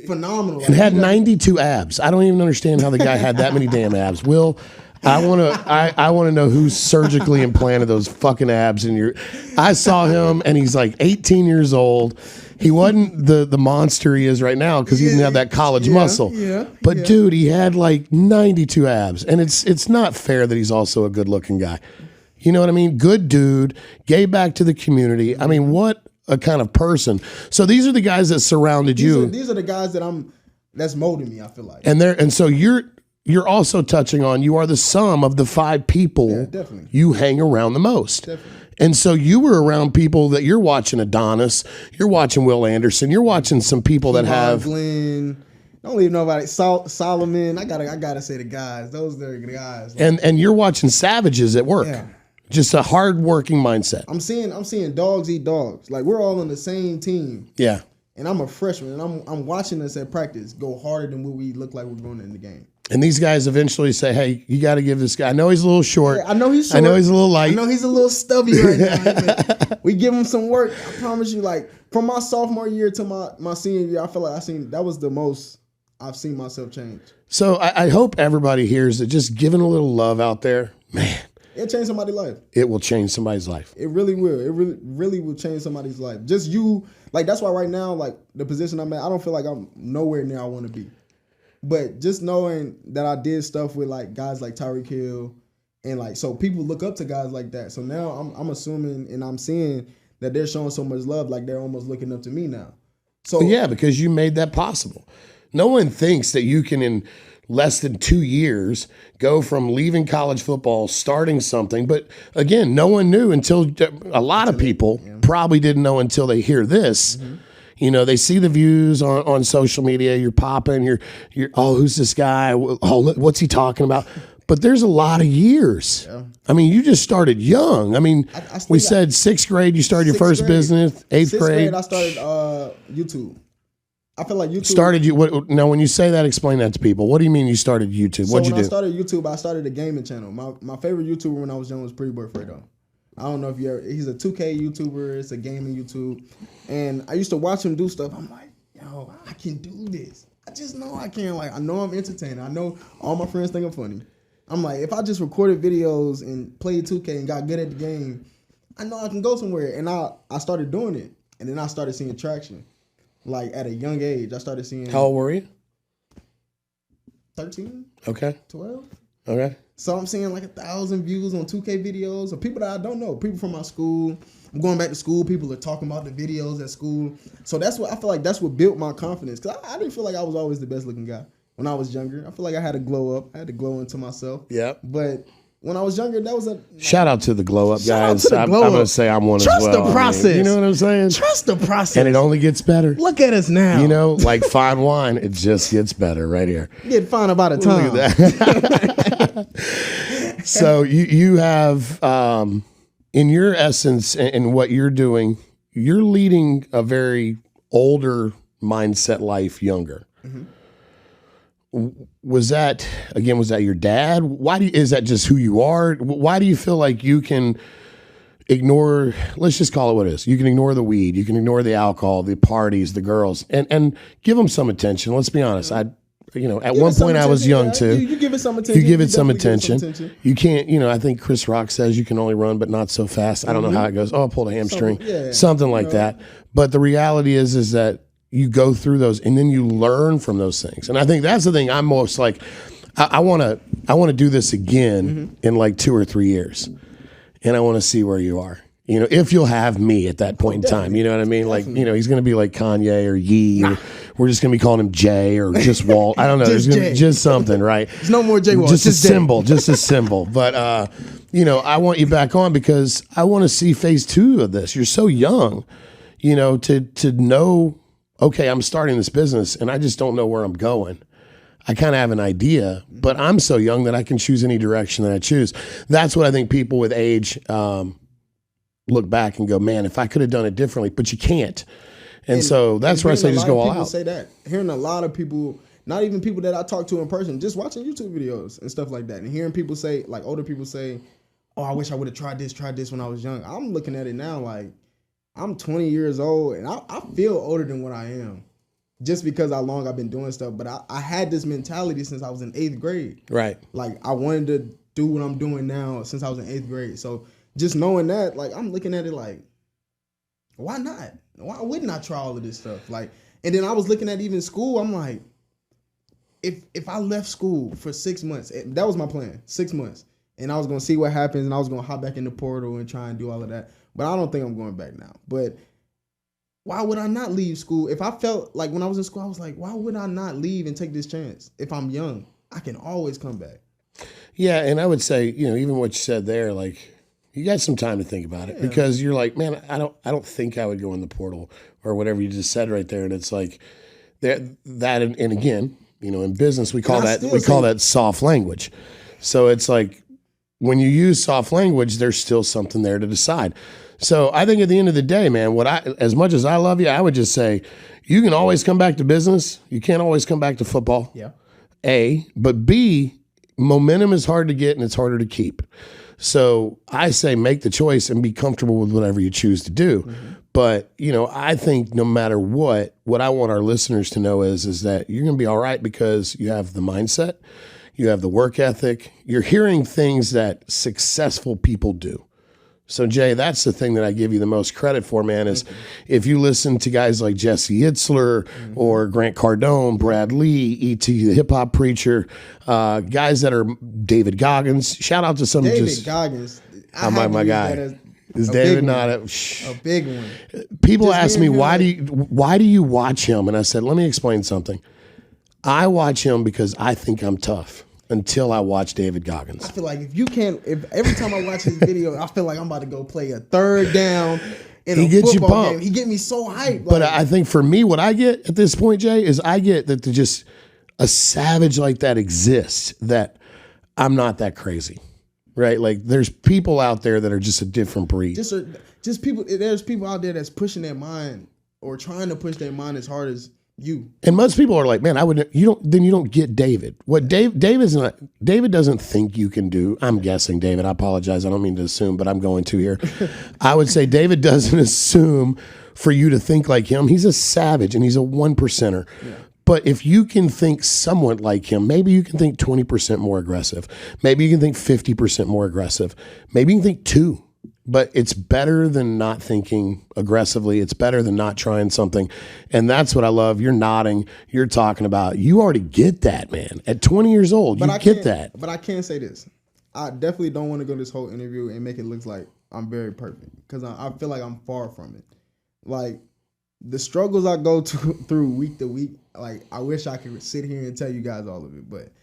phenomenal. And had 92 abs. I don't even understand how the guy had that many damn abs. Will, I want to know who surgically implanted those fucking abs in your. I saw him, and he's like 18 years old. He wasn't the monster he is right now because he didn't have that college muscle. But dude, he had like 92 abs, and it's not fair that he's also a good looking guy. You know what I mean? Good dude, gave back to the community. I mean, what a kind of person. So these are the guys that surrounded you. These are the guys that's molding me, I feel like. And so you're also touching on, you are the sum of the 5 people you hang around the most. Definitely. And so you were around people that you're watching Adonis, you're watching Will Anderson, you're watching some people that have Glenn. I don't even know about it. Solomon. I gotta say the guys. Those are the guys. And you're watching savages at work. Yeah. Just a hard-working mindset. I'm seeing dogs eat dogs. Like we're all on the same team. Yeah. And I'm a freshman, and I'm watching us at practice go harder than what we look like we're going in the game. And these guys eventually say, "Hey, you got to give this guy. I know he's a little short. Yeah, I know he's short. I know he's a little light. I know he's a little stubby right now. We give him some work. I promise you. Like from my sophomore year to my senior year, I feel like that was the most I've seen myself change. So I hope everybody hears that. Just giving a little love out there, man. It'll change somebody's life. It will change somebody's life. It really will. It really will change somebody's life. Just you, like that's why right now, like the position I'm at, I don't feel like I'm nowhere near I want to be. But just knowing that I did stuff with like guys like Tyreek Hill And like, so people look up to guys like that. So now I'm assuming and I'm seeing that they're showing so much love, like they're almost looking up to me now. So yeah, because you made that possible. No one thinks that you can, in less than 2 years, go from leaving college football, starting something. But again, no one knew until a lot of people probably didn't know until they hear this. You know, they see the views on social media. You're popping. You're. Oh, who's this guy? Oh, what's he talking about? But there's a lot of years. Yeah. I mean, you just started young. I mean, we said 6th grade, you started your first business. 8th grade, I started YouTube. I feel like YouTube started you. Now, when you say that, explain that to people. What do you mean you started YouTube? What'd you do? When I started YouTube, I started a gaming channel. My favorite YouTuber when I was young was Pretty Boy Fredo. I don't know if he's a 2K YouTuber. It's a gaming YouTube. And I used to watch him do stuff. I'm like, yo, I can do this. I just know I can. Like, I know I'm entertaining. I know all my friends think I'm funny. I'm like, if I just recorded videos and played 2K and got good at the game, I know I can go somewhere. And I started doing it. And then I started seeing traction. Like, at a young age, I started seeing... How old were you? 13. Okay. 12. Okay. So I'm seeing like 1,000 views on 2K videos of people that I don't know, people from my school. I'm going back to school. People are talking about the videos at school. So that's what I feel like. That's what built my confidence. Because I didn't feel like I was always the best looking guy when I was younger. I feel like I had to glow up. I had to glow into myself. Yeah. But when I was younger, that was a shout out to the glow up guys. I'm glow gonna say I'm one Trust as well. the process. I mean, you know what I'm saying? Trust the process. And it only gets better. Look at us now. You know, like fine wine, it just gets better right here. Get fine about a time. Look at that. So you have, in your essence and what you're doing, you're leading a very older mindset life younger. Mm-hmm. Was that your dad? Is that just who you are? Why do you feel like you can ignore, let's just call it what it is. You can ignore the weed, you can ignore the alcohol, the parties, the girls, and give them some attention. Let's be honest. At one point I was young too. You give it some attention. You give it some attention. You can't, I think Chris Rock says you can only run, but not so fast. I don't know how it goes. Oh, I pulled a hamstring. Something like that. But the reality is that you go through those and then you learn from those things. And I think that's the thing I'm most like, I want to do this again in like 2 or 3 years. And I want to see where you are. If you'll have me at that point in time, you know what I mean? Definitely. Like, he's going to be like Kanye or Yee. Nah. We're just going to be calling him Jay or just Walt. I don't know. There's going to be just something, right? There's no more JWalt. Just a symbol, just a symbol. But, I want you back on because I want to see phase 2 of this. You're so young, to know, okay, I'm starting this business and I just don't know where I'm going. I kind of have an idea, but I'm so young that I can choose any direction that I choose. That's what I think people with age look back and go, man, if I could have done it differently, but you can't. And so that's where I say just go all out. Say that. Hearing a lot of people, not even people that I talk to in person, just watching YouTube videos and stuff like that, and hearing people say, like older people say, oh, I wish I would have tried this when I was young. I'm looking at it now like I'm 20 years old and I feel older than what I am. Just because how long I've been doing stuff. But I had this mentality since I was in 8th grade. Right. Like, I wanted to do what I'm doing now since I was in 8th grade. So, just knowing that, like, I'm looking at it like, why not? Why wouldn't I try all of this stuff? Like, and then I was looking at even school. I'm like, if I left school for 6 months, that was my plan, 6 months. And I was going to see what happens, and I was going to hop back in the portal and try and do all of that. But I don't think I'm going back now. But why would I not leave school? If I felt like when I was in school, I was like, why would I not leave and take this chance? If I'm young, I can always come back. Yeah, and I would say, even what you said there, like, you got some time to think about it because you're like, man, I don't think I would go in the portal or whatever you just said right there. And it's like and again, in business we call that soft language. So it's like when you use soft language, there's still something there to decide. So I think at the end of the day, man, as much as I love you, I would just say you can always come back to business. You can't always come back to football. Yeah. A, but B, momentum is hard to get and it's harder to keep. So I say make the choice and be comfortable with whatever you choose to do. Mm-hmm. But, I think no matter what I want our listeners to know is that you're going to be all right because you have the mindset, you have the work ethic, you're hearing things that successful people do. So, Jay, that's the thing that I give you the most credit for, man, is if you listen to guys like Jesse Itzler or Grant Cardone, Brad Lee, E.T. the hip-hop preacher, guys that are David Goggins. Shout out to some David Goggins. my guy. Is David not a big one? People Just ask me, hearing why do you watch him? And I said, let me explain something. I watch him because I think I'm tough. Until I watch David Goggins. I feel like if every time I watch his video, I feel like I'm about to go play a third down in a football game. He get me so hyped. But I think for me, what I get at this point, Jay, is I get that just a savage like that exists, that I'm not that crazy, right? Like there's people out there that are just a different breed. Just people. There's people out there that's pushing their mind or trying to push their mind as hard as you. And most people are like, man, you don't get David. What David doesn't think you can do. I'm guessing, David. I apologize. I don't mean to assume, but I'm going to here. I would say David doesn't assume for you to think like him. He's a savage and he's a 1%er. Yeah. But if you can think somewhat like him, maybe you can think 20% more aggressive. Maybe you can think 50% more aggressive. Maybe you can think 2%. But it's better than not thinking aggressively. It's better than not trying something. And that's what I love. You're nodding. You're talking about. You already get that, man. At 20 years old, you get that. But I can say this. I definitely don't want to go this whole interview and make it look like I'm very perfect. Because I feel like I'm far from it. Like, the struggles I go through week to week, like, I wish I could sit here and tell you guys all of it. But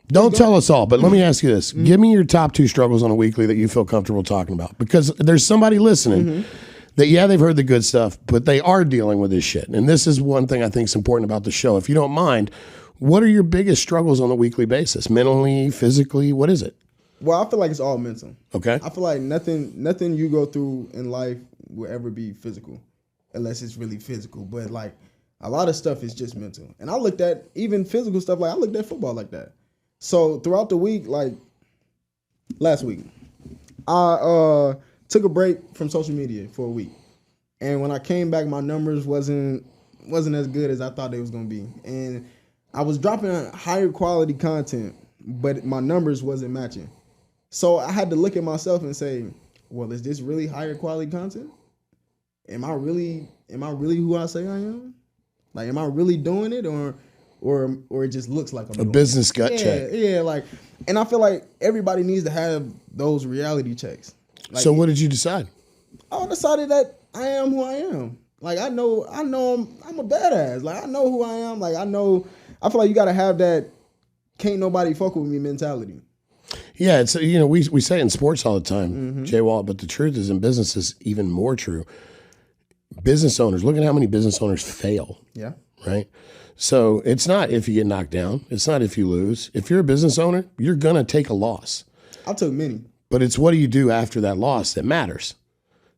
don't tell us all, but let me ask you this. Give me your top 2 struggles on a weekly that you feel comfortable talking about. Because there's somebody listening that, yeah, they've heard the good stuff, but they are dealing with this shit. And this is one thing I think is important about the show. If you don't mind, what are your biggest struggles on a weekly basis? Mentally, physically, what is it? Well, I feel like it's all mental. Okay. I feel like nothing you go through in life will ever be physical, unless it's really physical. But, like, a lot of stuff is just mental. And I looked at even physical stuff, like I looked at football like that. So throughout the week, like last week, I took a break from social media for a week. And when I came back, my numbers wasn't as good as I thought they was gonna be. And I was dropping higher quality content, but my numbers wasn't matching. So I had to look at myself and say, well, is this really higher quality content? Am I really who I say I am? Like, am I really doing it, or it just looks like I'm doing business gut check? Yeah, like, and I feel like everybody needs to have those reality checks. Like, so what did you decide? I decided that I am who I am. Like, I know I'm a badass. Like, I know who I am. Like, I feel like you got to have that can't nobody fuck with me mentality. Yeah, it's, we say it in sports all the time, JWalt, but the truth is in business is even more true. Business owners, look at how many business owners fail. Yeah. Right? So it's not if you get knocked down. It's not if you lose. If you're a business owner, you're going to take a loss. I took many. But it's what do you do after that loss that matters.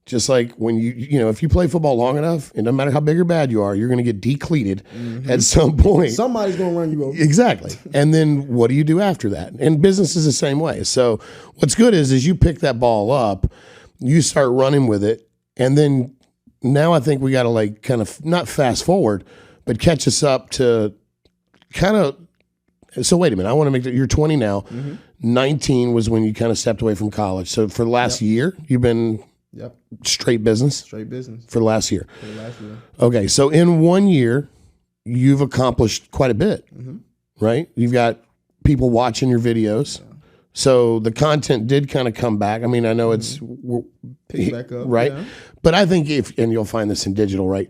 Just like when if you play football long enough, it doesn't matter how big or bad you are, you're going to get decleated at some point. Somebody's going to run you over. Exactly. And then what do you do after that? And business is the same way. So what's good is you pick that ball up, you start running with it, and then now I think we got to like kind of not fast forward, but catch us up to kind of. So wait a minute. I want to make that you're 20 now. 19 was when you kind of stepped away from college. So for the last year, you've been straight business. Straight business for the last year. Okay, so in 1 year, you've accomplished quite a bit, right? You've got people watching your videos. Yeah. So the content did kind of come back. I mean, I know it's back up, right, but I think and you'll find this in digital, right?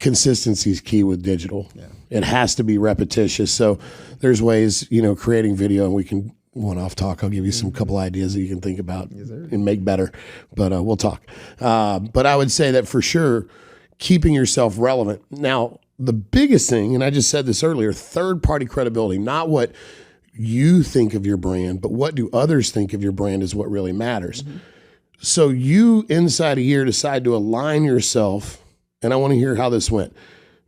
Consistency is key with digital. Yeah. It has to be repetitious. So there's ways, creating video, and we can one-off talk. I'll give you some couple ideas that you can think about and make better, but we'll talk. But I would say that for sure, keeping yourself relevant. Now, the biggest thing, and I just said this earlier, third-party credibility, not what you think of your brand, but what do others think of your brand is what really matters. So you, inside a year, decide to align yourself, and I want to hear how this went.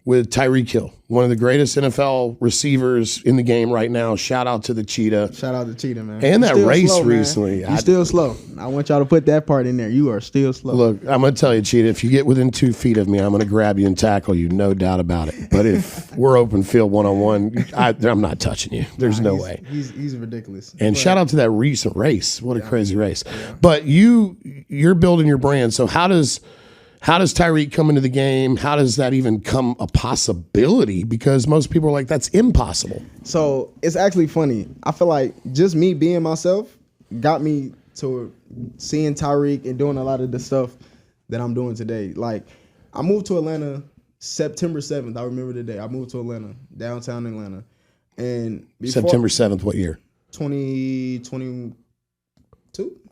with Tyreek Hill, one of the greatest NFL receivers in the game right now. Shout out to the Cheetah. Shout out to Cheetah, man. And that race slow, recently. You're still slow. I want y'all to put that part in there. You are still slow. Look, I'm going to tell you, Cheetah, if you get within 2 feet of me, I'm going to grab you and tackle you, no doubt about it. But if we're open field one-on-one, I'm not touching you. There's no way. He's ridiculous. And shout out to that recent race. What a crazy race. Yeah. But you're building your brand. So how does Tyreek come into the game? How does that even come a possibility? Because most people are like, that's impossible. So it's actually funny. I feel like just me being myself got me to seeing Tyreek and doing a lot of the stuff that I'm doing today. Like, I moved to Atlanta September 7th. I remember the day. I moved to Atlanta, downtown Atlanta. And September 7th, what year? 2022?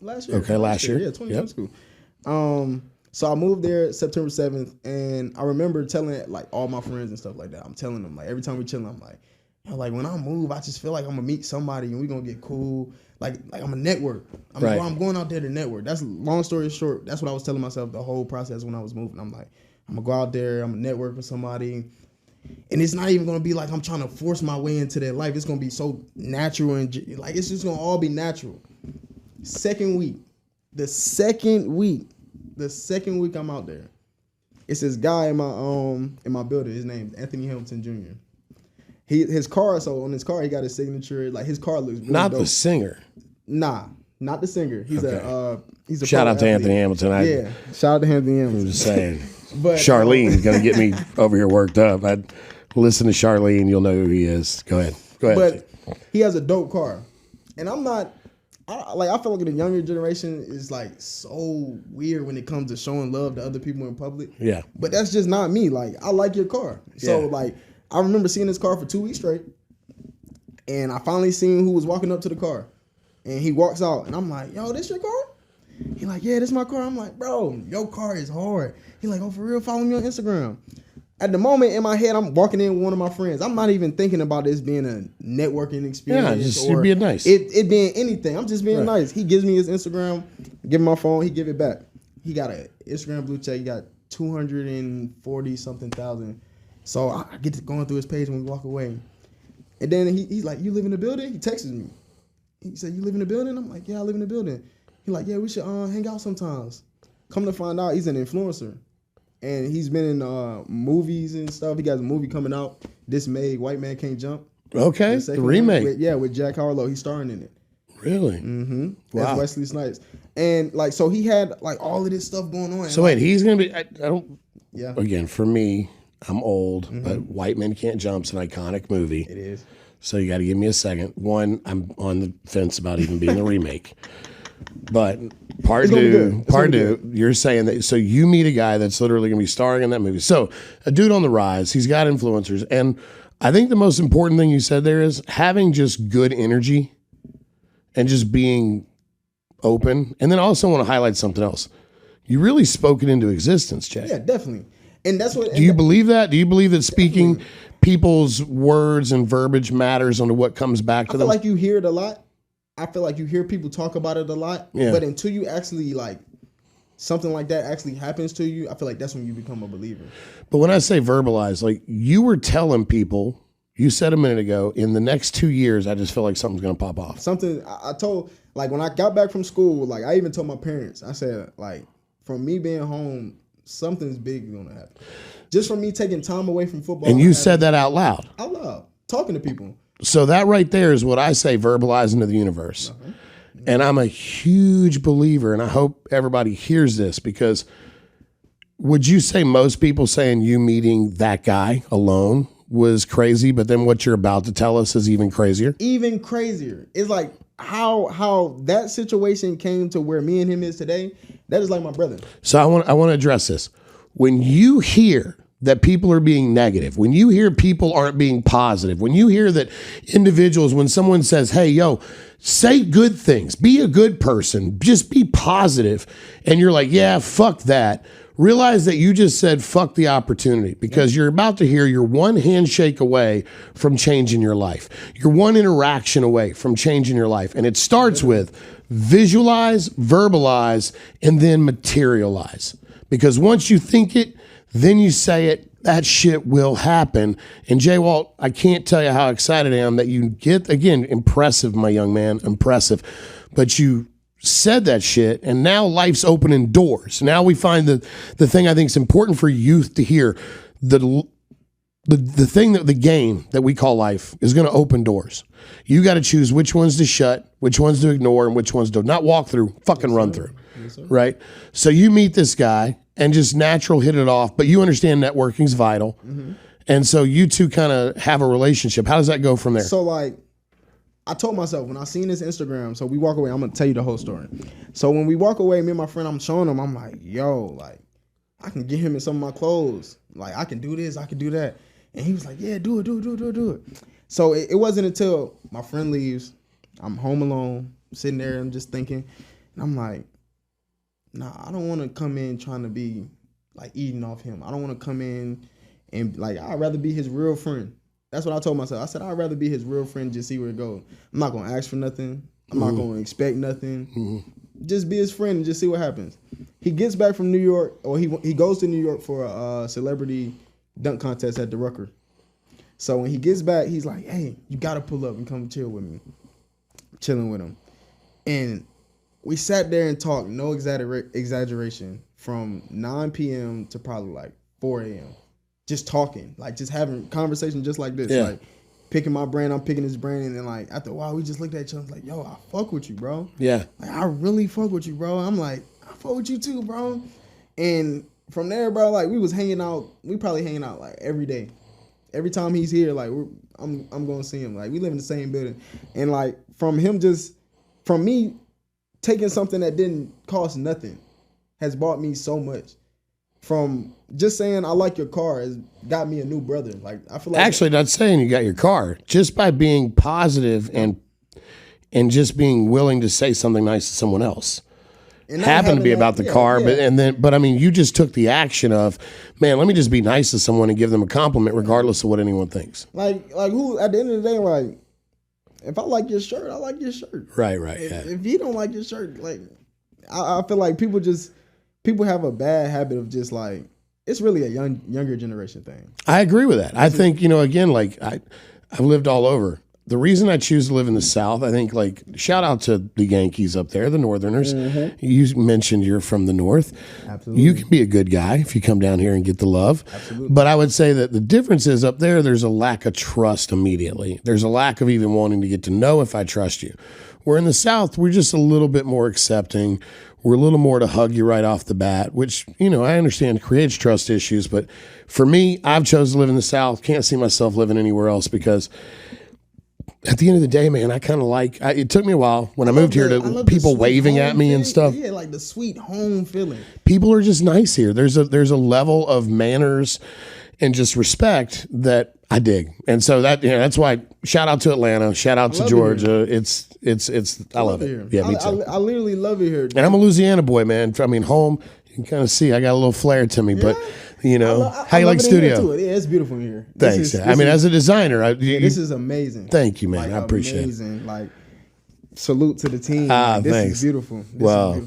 Last year. Okay, last year. Yeah, 2022. Yep. So I moved there September 7th, and I remember telling like all my friends and stuff like that. I'm telling them, like, every time we chilling, I'm like, like when I move, I just feel like I'm gonna meet somebody and we're gonna get cool. Like I'm a network. I'm going out there to network. That's long story short. That's what I was telling myself the whole process when I was moving. I'm like, I'm gonna go out there. I'm gonna network with somebody, and it's not even gonna be like I'm trying to force my way into their life. It's gonna be so natural and like it's just gonna all be natural. The second week I'm out there, it's this guy in my building. His name's Anthony Hamilton Jr. His car, so on his car he got his signature. Like his car looks really not dope. The singer. Nah, not the singer. He's a shout out to athlete. Anthony Hamilton. Yeah, shout out to Anthony Hamilton. I'm just saying. But Charlene's gonna get me over here worked up. I'd listen to Charlene, you'll know who he is. Go ahead. But he has a dope car, and I'm not. I feel like the younger generation is like so weird when it comes to showing love to other people in public. Yeah. But that's just not me. Like, I like your car. So like I remember seeing this car for 2 weeks straight. And I finally seen who was walking up to the car. And he walks out and I'm like, yo, this your car? He like, yeah, this my car. I'm like, bro, your car is hard. He like, oh, for real? Follow me on Instagram. At the moment in my head, I'm walking in with one of my friends. I'm not even thinking about this being a networking experience. Yeah, just you're being nice. It being anything. I'm just being nice. He gives me his Instagram, give him my phone, he give it back. He got an Instagram blue check. He got 240 something thousand. So I get to going through his page when we walk away. And then he's like, you live in the building? He texts me. He said, you live in the building? I'm like, yeah, I live in the building. He like, yeah, we should hang out sometimes. Come to find out, he's an influencer. And he's been in movies and stuff. He got a movie coming out this May, White Man Can't Jump. Okay, the remake. With Jack Harlow. He's starring in it. Really? Mm-hmm. That's Wesley Snipes. And like, so he had like all of this stuff going on. So wait, he's going to be, I don't, yeah. Again, for me, I'm old, but White Men Can't Jump's an iconic movie. It is. So you got to give me a second. One, I'm on the fence about even being a remake. But part two, you're saying that, so you meet a guy that's literally going to be starring in that movie. So a dude on the rise, he's got influencers. And I think the most important thing you said there is having just good energy and just being open. And then I also want to highlight something else. You really spoke it into existence, Jay. Yeah, definitely. And that's what. Do you believe that? Do you believe that speaking people's words and verbiage matters onto what comes back to them? I feel like you hear it a lot. I feel like you hear people talk about it a lot. Yeah. But until you actually like something like that actually happens to you, I feel like that's when you become a believer. But when I say verbalize, like you were telling people, you said a minute ago, in the next 2 years, I just feel like something's going to pop off. Something I told, like when I got back from school, like I even told my parents, I said, like, from me being home, something's big going to happen. Just from me taking time away from football. And you said that out loud. Out loud. Talking to people. So that right there is what I say, verbalizing to the universe. Uh-huh. And I'm a huge believer, and I hope everybody hears this, because would you say most people saying you meeting that guy alone was crazy, but then what you're about to tell us is even crazier? Even crazier. It's like how that situation came to where me and him is today. That is like my brother. So I want to address this. When you hear that people are being negative, when you hear people aren't being positive, when you hear that individuals, when someone says, hey, yo, say good things, be a good person, just be positive, and you're like, yeah, fuck that, realize that you just said fuck the opportunity, because you're about to hear you're one handshake away from changing your life. You're one interaction away from changing your life. And it starts with visualize, verbalize, and then materialize. Because once you think it, then you say it, that shit will happen. And JWalt, I can't tell you how excited I am that you get, again, impressive, my young man, impressive. But you said that shit, and now life's opening doors. Now we find the thing I think is important for youth to hear. The thing that the game that we call life is going to open doors. You got to choose which ones to shut, which ones to ignore, and which ones to not walk through, fucking run through. Yes, right? So you meet this guy and just natural hit it off, but you understand networking's vital. Mm-hmm. And so you two kind of have a relationship. How does that go from there? So like, I told myself when I seen this Instagram, so we walk away, I'm going to tell you the whole story. So when we walk away, me and my friend, I'm showing him, I'm like, yo, like, I can get him in some of my clothes. Like, I can do this, I can do that. And he was like, yeah, do it. So it wasn't until my friend leaves, I'm home alone, sitting there and just thinking. And I'm like, nah, I don't want to come in trying to be like eating off him. I don't want to come in and like, I'd rather be his real friend. That's what I told myself. I said, I'd rather be his real friend, just see where it goes. I'm not going to ask for nothing. I'm not going to expect nothing. Mm-hmm. Just be his friend and just see what happens. He gets back from New York, or he goes to New York for a celebrity dunk contest at the Rucker. So when he gets back, he's like, hey, you got to pull up and come chill with me. I'm chilling with him. And we sat there and talked, no exaggeration, from 9 p.m. to probably like 4 a.m. Just talking, like just having conversation just like this. Yeah. Like picking my brain, I'm picking his brain. And then like after a while, we just looked at each other like, yo, I fuck with you, bro. Yeah. Like I really fuck with you, bro. I'm like, I fuck with you too, bro. And from there, bro, like we was hanging out. We probably hanging out like every day. Every time he's here, like I'm going to see him. Like we live in the same building. And like from me taking something that didn't cost nothing has bought me so much. From just saying I like your car has got me a new brother. Like I feel like actually not saying you got your car, just by being positive and just being willing to say something nice to someone else. It happened to be about the car, yeah. but I mean, you just took the action of, man, let me just be nice to someone and give them a compliment, regardless of what anyone thinks. Like who at the end of the day, like if I like your shirt, I like your shirt. Right. If you don't like your shirt, like I feel like people have a bad habit of just like, it's really a younger generation thing. I agree with that. I think, again, like I've lived all over. The reason I choose to live in the South, I think, like, shout out to the Yankees up there, the Northerners. Mm-hmm. You mentioned you're from the North. Absolutely. You can be a good guy if you come down here and get the love. Absolutely. But I would say that the difference is up there's a lack of trust immediately. There's a lack of even wanting to get to know if I trust you. Where in the South, we're just a little bit more accepting. We're a little more to hug you right off the bat, which, I understand creates trust issues. But for me, I've chosen to live in the South. Can't see myself living anywhere else because at the end of the day, man, I kind of it took me a while when I moved here to people waving at me and stuff. Yeah, like the sweet home feeling. People are just nice here. There's a level of manners and just respect that I dig. And so that's why shout out to Atlanta, shout out to Georgia. It's I love it. Here. Yeah, me too. I literally love it here. Dude. And I'm a Louisiana boy, man. I mean, home, you can kind of see I got a little flair to me, but how you like studio? Yeah, it's beautiful here. Thanks. As a designer, this is amazing. Thank you, man. I appreciate it. Like, salute to the team. This thanks. is beautiful. Wow.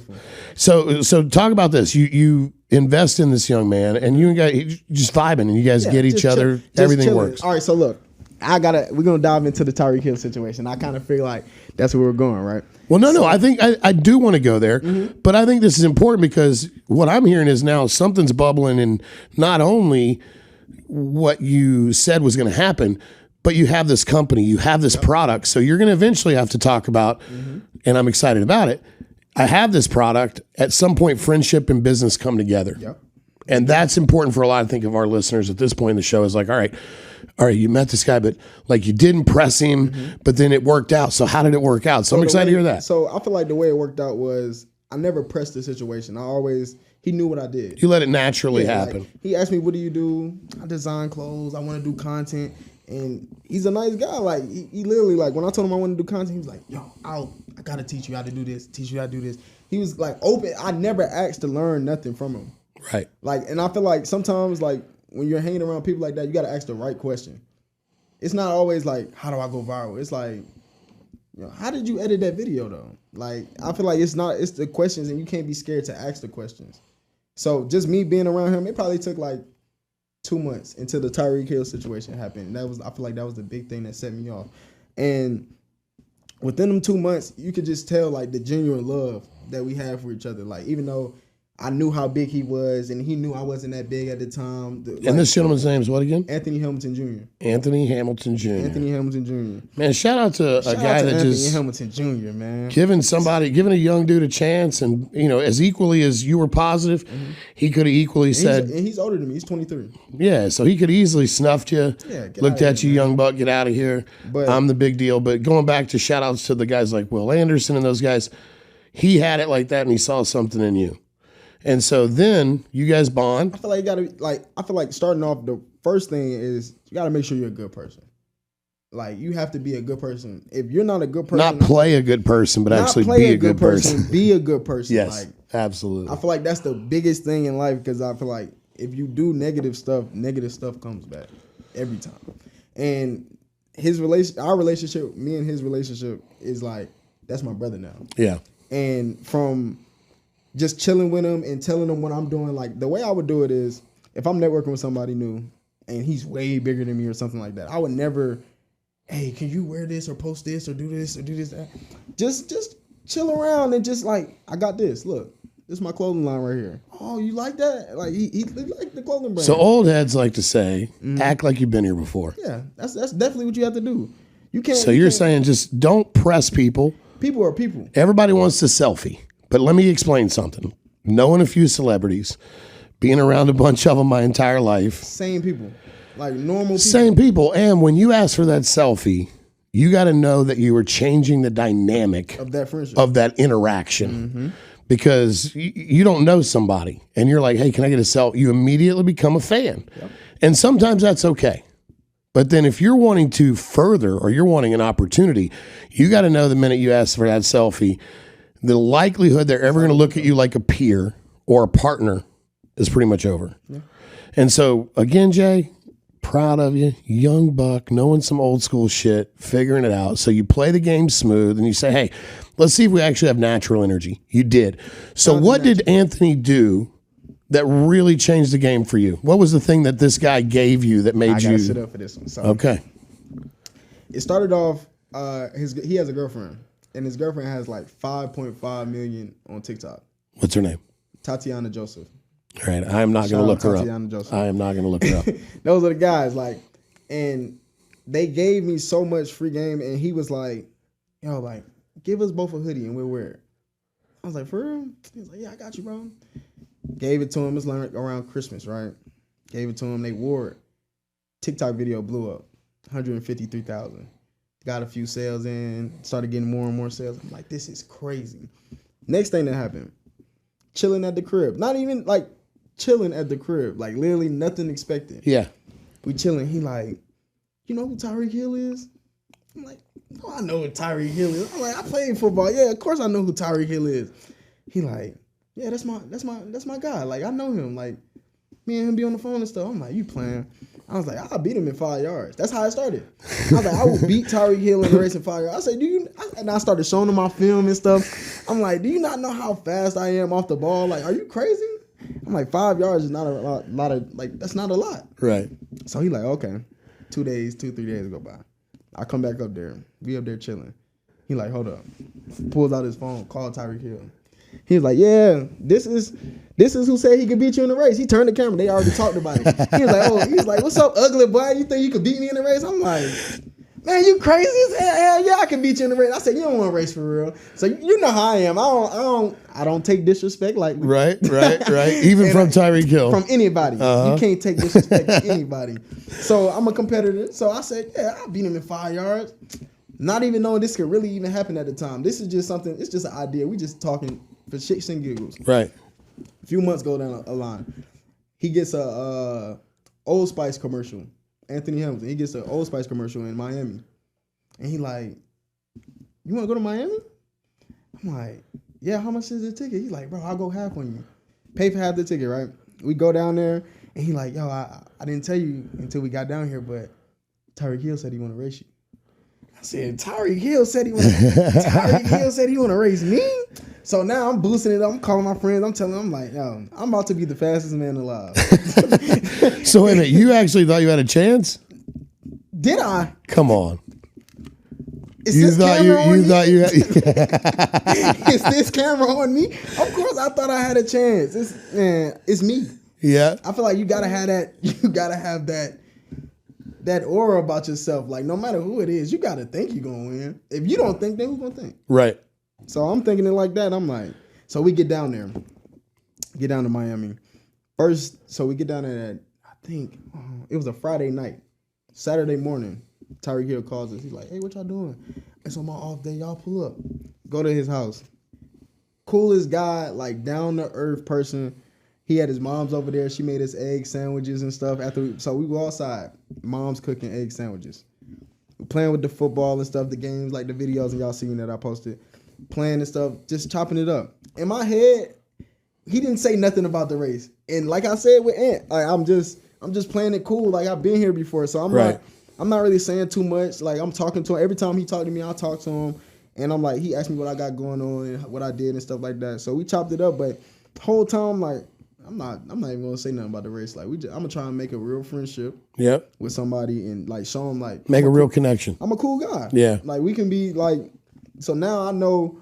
So talk about this. You invest in this young man, and you guys just vibing, and you guys get each other. Everything chilling. Works. All right. So look, we're gonna dive into the Tyreek Hill situation. I kind of feel like that's where we're going, right? Well, no. I think I do want to go there, but I think this is important because what I'm hearing is now something's bubbling, and not only what you said was going to happen, but you have this company, you have this product, so you're going to eventually have to talk about, and I'm excited about it. I have this product. At some point, friendship and business come together. Yep. And that's important for a lot, I think, of our listeners at this point in the show is like, all right, you met this guy, but like you didn't press him, but then it worked out. So how did it work out? So I'm excited to hear that. So I feel like the way it worked out was I never pressed the situation. He knew what I did. You let it naturally happen. Like, he asked me, what do you do? I design clothes. I want to do content. And he's a nice guy. Like he literally, like when I told him I wanted to do content, he was like, yo, I got to teach you how to do this, teach you how to do this. He was like open. I never asked to learn nothing from him. Right. Like, and I feel like sometimes like when you're hanging around people like that, you got to ask the right question. It's not always like, how do I go viral? It's like, how did you edit that video though? Like, I feel like it's the questions, and you can't be scared to ask the questions. So just me being around him, it probably took like 2 months until the Tyreek Hill situation happened. I feel like that was the big thing that set me off. And within them 2 months, you could just tell like the genuine love that we have for each other. Like, even though I knew how big he was, and he knew I wasn't that big at the time. And this gentleman's name is what again? Anthony Hamilton Jr. Anthony Hamilton Jr. Anthony Hamilton Jr. Man, shout out to a guy that Anthony just Hamilton Jr. Man, giving a young dude a chance, and as equally as you were positive, he could have equally said, and he's older than me. He's 23. Yeah, so he could easily snuffed you, looked at you, young buck, get out of here. But I'm the big deal. But going back to shout outs to the guys like Will Anderson and those guys, he had it like that, and he saw something in you. And so then you guys bond. I feel like I feel like starting off, the first thing is you got to make sure you're a good person. Like, you have to be a good person. If you're not a good person, not play a good person, but actually be a good person. Be a good person. Yes, like, absolutely. I feel like that's the biggest thing in life, because I feel like if you do negative stuff comes back every time. And our relationship, me and his relationship, is like, that's my brother now. Yeah. And from just chilling with him and telling him what I'm doing, like, the way I would do it is, if I'm networking with somebody new and he's way bigger than me or something like that, I would never, hey, can you wear this or post this or do this or do this? That? Just chill around and just like, I got this. Look, this is my clothing line right here. Oh, you like that? Like, he like the clothing brand. So old heads like to say, act like you've been here before. Yeah, that's definitely what you have to do. You can't. So you're saying just don't press people. People are people. Everybody wants to selfie. But let me explain something. Knowing a few celebrities, being around a bunch of them my entire life. Same people. Like normal people. Same people. And when you ask for that selfie, you got to know that you are changing the dynamic of that friendship, of that interaction. Because you don't know somebody and you're like, hey, can I get a selfie? You immediately become a fan. Yep. And sometimes that's okay. But then if you're wanting to further, or you're wanting an opportunity, you got to know the minute you ask for that selfie, the likelihood they're ever going to look at you like a peer or a partner is pretty much over. Yeah. And so, again, Jay, proud of you, young buck, knowing some old school shit, figuring it out. So you play the game smooth and you say, hey, let's see if we actually have natural energy. You did. So what did Anthony do that really changed the game for you? What was the thing that this guy gave you that made you? I got to sit up for this one. So okay. It started off, he has a girlfriend. And his girlfriend has like 5.5 million on TikTok. What's her name? Tatiana Joseph. All right, I am not going to look her up. Joseph. I am not going to look her up. Those are the guys, like, and they gave me so much free game, and he was like, yo, like, give us both a hoodie and we'll wear it. I was like, for real? He was like, yeah, I got you, bro. Gave it to him. It's like around Christmas, right? Gave it to him. They wore it. TikTok video blew up, 153,000. Got a few sales in, started getting more and more sales. I'm like, this is crazy. Next thing that happened, chilling at the crib. Not even like chilling at the crib. Like literally nothing expected. Yeah. We chilling. He like, you know who Tyreek Hill is? I'm like, oh, I know who Tyreek Hill is. I'm like, I played football. Yeah, of course I know who Tyreek Hill is. He like, yeah, that's my guy. Like, I know him. Like, me and him be on the phone and stuff. I'm like, you playing? I was like, I'll beat him in 5 yards. That's how it started. I was like, I will beat Tyreek Hill in the race in 5 yards. I said, and I started showing him my film and stuff. I'm like, do you not know how fast I am off the ball? Like, are you crazy? I'm like, 5 yards is not a lot of, like, that's not a lot. Right. So he like, okay. 3 days go by. I come back up there. We up there chilling. He like, hold up. Pulls out his phone, called Tyreek Hill. He was like, yeah, this is who said he could beat you in the race. He turned the camera. They already talked about it. He was like, what's up, ugly boy? You think you could beat me in the race? I'm like, man, you crazy as hell. Yeah, I can beat you in the race. I said, you don't want to race for real. So you know how I am. I don't take disrespect lightly. Right. Even from Tyreek Hill. From anybody. You can't take disrespect from anybody. So I'm a competitor. So I said, yeah, I'll beat him in 5 yards. Not even knowing this could really even happen at the time. This is just something, it's just an idea. We just talking for shits and giggles. Right. A few months go down a line. He gets a Old Spice commercial. Anthony Hamilton. He gets an Old Spice commercial in Miami. And he like, you want to go to Miami? I'm like, yeah, how much is the ticket? He's like, bro, I'll go half on you. Pay for half the ticket, right? We go down there, and he like, yo, I didn't tell you until we got down here, but Tyreek Hill said he want to race you. I said, Tyreek Hill said he want to race me? So now I'm boosting it up. I'm calling my friends. I'm telling them, I'm like, yo, I'm about to be the fastest man alive. So wait a minute, you actually thought you had a chance? Did I? Come on. Is this camera on me? Is Is this camera on me? Of course, I thought I had a chance. It's me. Yeah. I feel like you gotta have that. You gotta have that aura about yourself. Like no matter who it is, you gotta think you're gonna win. If you don't think, then who's gonna think? Right. So I'm thinking it like that. I'm like, so we get down there, get down to Miami. First, so we get down there at, I think it was a Friday night. Saturday morning, Tyreek Hill calls us. He's like, hey, what y'all doing? It's on my off day. Y'all pull up. Go to his house. Coolest guy, like down to earth person. He had his mom's over there. She made us egg sandwiches and stuff. So we go outside. Mom's cooking egg sandwiches. We're playing with the football and stuff, the games, like the videos, and y'all seen that I posted. Playing and stuff, just chopping it up. In my head, he didn't say nothing about the race. And like I said with Ant, like I'm just playing it cool. Like I've been here before. So I'm not really saying too much. Like I'm talking to him. Every time he talked to me, I talk to him. And I'm like, he asked me what I got going on and what I did and stuff like that. So we chopped it up. But the whole time, like, I'm not even gonna say nothing about the race. Like I'm gonna try and make a real friendship with somebody and like show them like make a real connection. I'm a cool guy. Yeah. Like we can be like, so now I know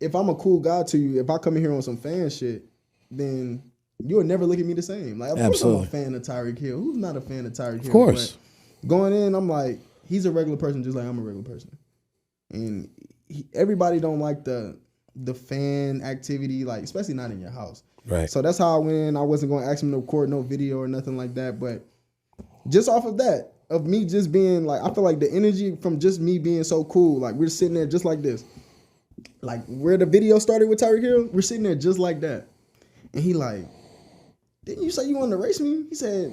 if I'm a cool guy to you, if I come in here on some fan shit, then you'll never look at me the same. Like of course I'm a fan of Tyreek Hill. Who's not a fan of Tyreek Hill? Of course. But going in, I'm like, he's a regular person just like I'm a regular person. And everybody don't like the fan activity, like especially not in your house. Right. So that's how I went in. I wasn't going to ask him to record no video or nothing like that. But just off of that, of me just being like, I feel like the energy from just me being so cool, like we're sitting there just like this. Like where the video started with Tyreek Hill, we're sitting there just like that. And he like, didn't you say you wanted to race me? He said,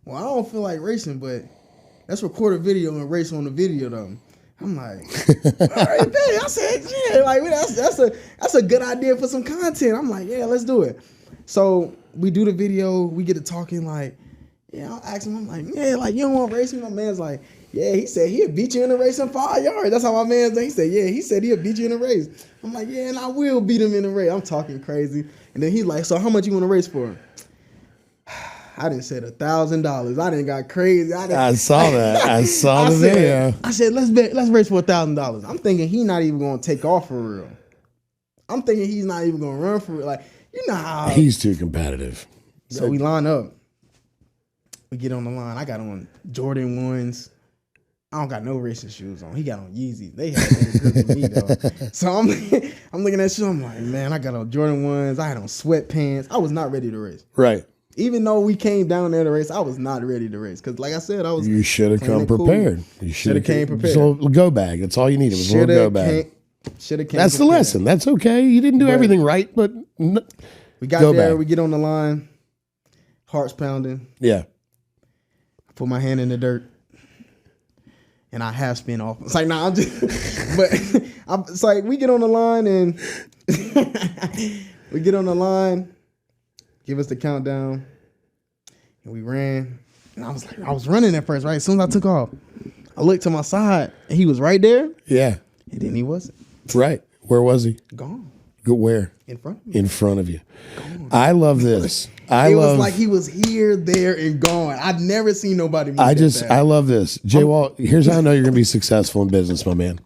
well, I don't feel like racing, but let's record a video and race on the video though. I'm like, all right, babe. I said, yeah, like that's a good idea for some content. I'm like, yeah, let's do it. So we do the video. We get to talking like, yeah. I'll ask him. I'm like, yeah, like you don't want to race me. My man's like, yeah. He said he'll beat you in a race in 5 yards. That's how my man's. He said, yeah. He said he'll beat you in a race. I'm like, yeah, and I will beat him in a race. I'm talking crazy. And then he's like, so how much you want to race for? I didn't said $1,000. I didn't got crazy. I saw that. I saw the video. I said, let's race for $1,000. I'm thinking he's not even going to take off for real. I'm thinking he's not even going to run for it. Like, you know how. He's too competitive. So we line up. We get on the line. I got on Jordan 1s. I don't got no racing shoes on. He got on Yeezys. They had better grip than me, though. So I'm looking at shoes. I'm like, man, I got on Jordan 1s. I had on sweatpants. I was not ready to race. Right. Even though we came down there to race, I was not ready to race. Because like I said, You should have come prepared. Cool. You should have came prepared. Just a little go bag. That's all you needed was a little go bag. Should have came That's prepared. the lesson. That's okay. You didn't do everything right, but we got there. Bag. We get on the line. Hearts pounding. Yeah. I put my hand in the dirt. And I half spin off. It's like, nah, I'm just... but it's like, we get on the line and... we get on the line... Give us the countdown. And we ran. And I was running at first, right? As soon as I took off, I looked to my side and he was right there. Yeah. And then he wasn't. Right. Where was he? Gone. Where? In front of me. In front of you. Gone. I love this. It was like he was here, there, and gone. I'd never seen nobody move I love this. JWalt, here's how I know you're going to be successful in business, my man.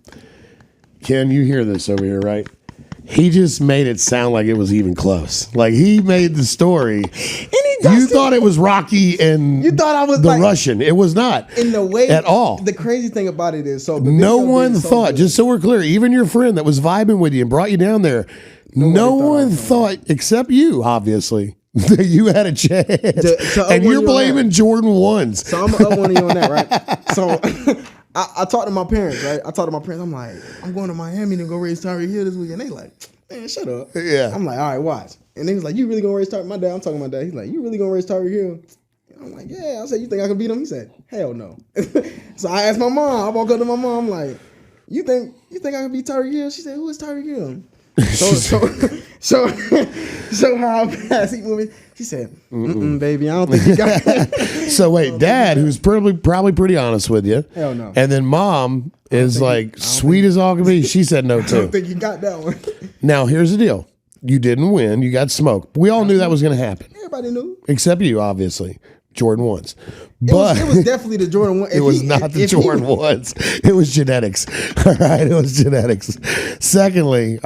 Ken, you hear this over here, right? He just made it sound like it was even close. Like he made the story. You thought it was Rocky and you thought I was the Russian. It was not in the way at all. The crazy thing about it is, so no one thought. Just so we're clear, even your friend that was vibing with you and brought you down there, no one thought except you, obviously, that you had a chance. And you're blaming Jordan 1s. So I'm gonna up one of you on that, right? So. I talked to my parents, right? I'm like, I'm going to Miami to go race Tyreek Hill this weekend. They like, man, shut up. Yeah. I'm like, all right, watch. And they was like, you really gonna race Tyreek? My dad, I'm talking to my dad. He's like, you really gonna race Tyreek Hill? I'm like, yeah. I said, you think I can beat him? He said, hell no. So I asked my mom. I walk up to my mom. I'm like, you think I can beat Tyreek Hill? She said, who is Tyreek Hill? So how fast he moving? She said, baby, I don't think you got it. So wait, dad, who's probably pretty honest with you. Hell no. And then mom is like sweet as all can be. She said no I too. don't think you got that one. Now here's the deal. You didn't win. You got smoked. We all knew that was going to happen. Everybody knew. Except you, obviously. Jordan ones. But it was definitely the Jordan one. it was not the Jordan ones. It was genetics. All right. It was genetics. Secondly,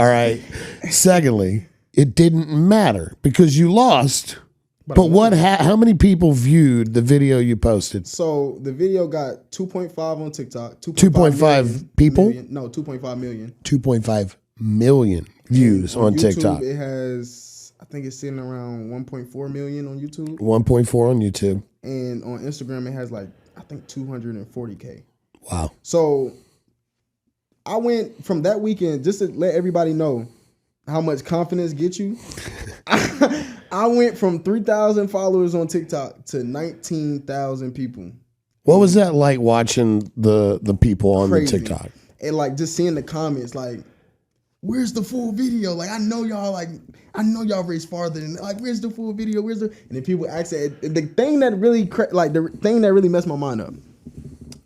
it didn't matter because you lost. But how many people viewed the video you posted? So the video got 2.5 on TikTok. 2.5 people? Million. No, 2.5 million. 2.5 million views on YouTube, TikTok. It has, I think it's sitting around 1.4 million on YouTube. 1.4 on YouTube. And on Instagram, it has like, I think 240K. Wow. So I went from that weekend, just to let everybody know how much confidence gets you. I went from 3,000 followers on TikTok to 19,000 people. What was that like watching the people on the TikTok? And like just seeing the comments, like, where's the full video? Like, I know y'all race farther than, like, where's the full video? And then people ask that. The thing that really messed my mind up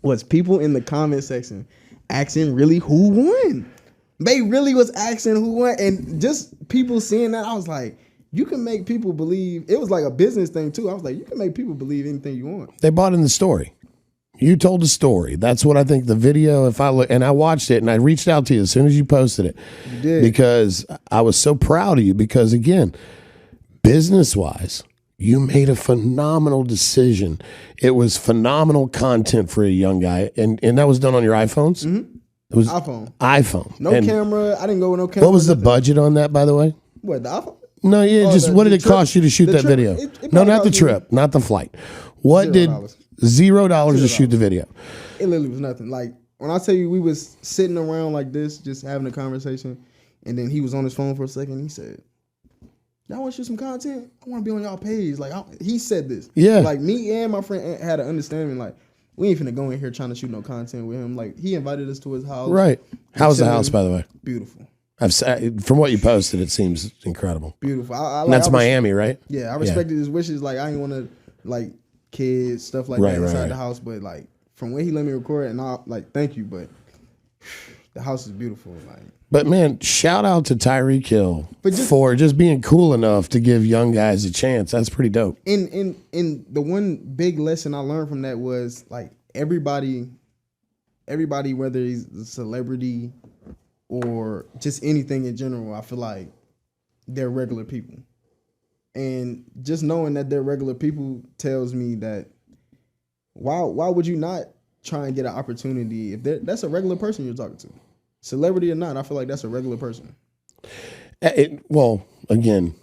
was people in the comment section asking really who won. They really was asking who won. And just people seeing that, I was like, you can make people believe. It was like a business thing too. I was like, you can make people believe anything you want. They bought in the story. You told the story. That's what I think the video, if I look, and I watched it and I reached out to you as soon as you posted it. You did. Because I was so proud of you because, again, business-wise, you made a phenomenal decision. It was phenomenal content for a young guy. And that was done on your iPhones? Mm-hmm. It was iPhone. No camera. I didn't go with no camera. What was the budget on that, by the way? What, the iPhone? No, yeah, what did it cost you to shoot that video? No, not the trip, not the flight. What did $0 to shoot the video? It literally was nothing. Like, when I tell you we was sitting around like this, just having a conversation, and then he was on his phone for a second, he said, y'all want to shoot some content? I want to be on y'all page. Like, he said this. Yeah. Like, me and my friend had an understanding, like, we ain't finna go in here trying to shoot no content with him. Like, he invited us to his house. Right. How's the house, by the way? Beautiful. From what you posted, it seems incredible. Beautiful. That's Miami, right? Yeah, I respected his wishes. like, I didn't want to, like, kids, stuff like that inside the house. But, like, from when he let me record, and I, like, thank you, but the house is beautiful. Like, but, man, shout out to Tyreek Hill for just being cool enough to give young guys a chance. That's pretty dope. And the one big lesson I learned from that was, like, everybody, whether he's a celebrity or just anything in general, I feel like they're regular people. And just knowing that they're regular people tells me that why would you not try and get an opportunity if that's a regular person you're talking to? Celebrity or not, I feel like that's a regular person. Well, again,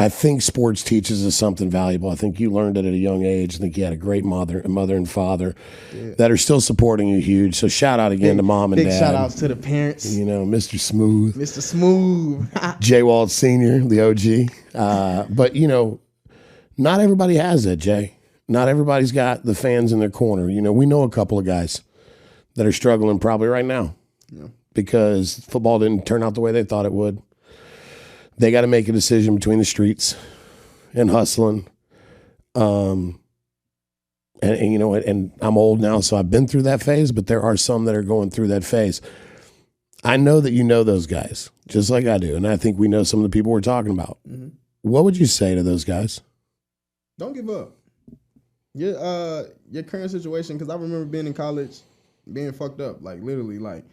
I think sports teaches us something valuable. I think you learned it at a young age. I think you had a great mother and father that are still supporting you huge. So shout out again to mom and dad. Big shout outs to the parents. You know, Mr. Smooth. Mr. Smooth. JWalt Sr., the OG. But, you know, not everybody has that, Jay. Not everybody's got the fans in their corner. You know, we know a couple of guys that are struggling probably right now because football didn't turn out the way they thought it would. They got to make a decision between the streets and hustling. And you know, and I'm old now, so I've been through that phase, but there are some that are going through that phase. I know that you know those guys, just like I do. And I think we know some of the people we're talking about. Mm-hmm. What would you say to those guys? Don't give up. Your current situation, because I remember being in college, being fucked up, like literally, like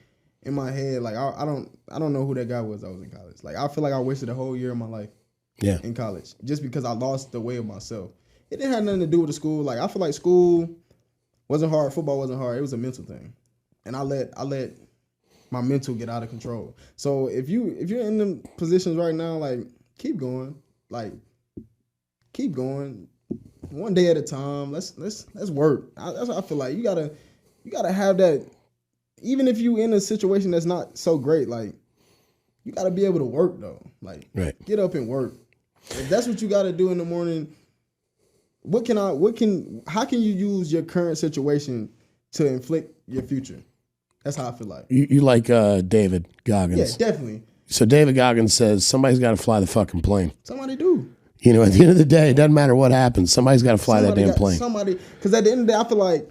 in my head, like I don't know who that guy was. I was in college. Like I feel like I wasted a whole year of my life. In college, just because I lost the way of myself. It didn't have nothing to do with the school. Like I feel like school wasn't hard, football wasn't hard. It was a mental thing, and I let my mental get out of control. So if you're in them positions right now, like keep going, one day at a time. Let's work. That's what I feel like. You gotta have that. Even if you in a situation that's not so great, like you gotta be able to work though. Like get up and work. If that's what you gotta do in the morning, how can you use your current situation to inflict your future? That's how I feel like. You like David Goggins? Yeah, definitely. So David Goggins says somebody's got to fly the fucking plane. Somebody do. You know, at the end of the day, it doesn't matter what happens. Somebody's got to fly that damn plane. Because at the end of the day, I feel like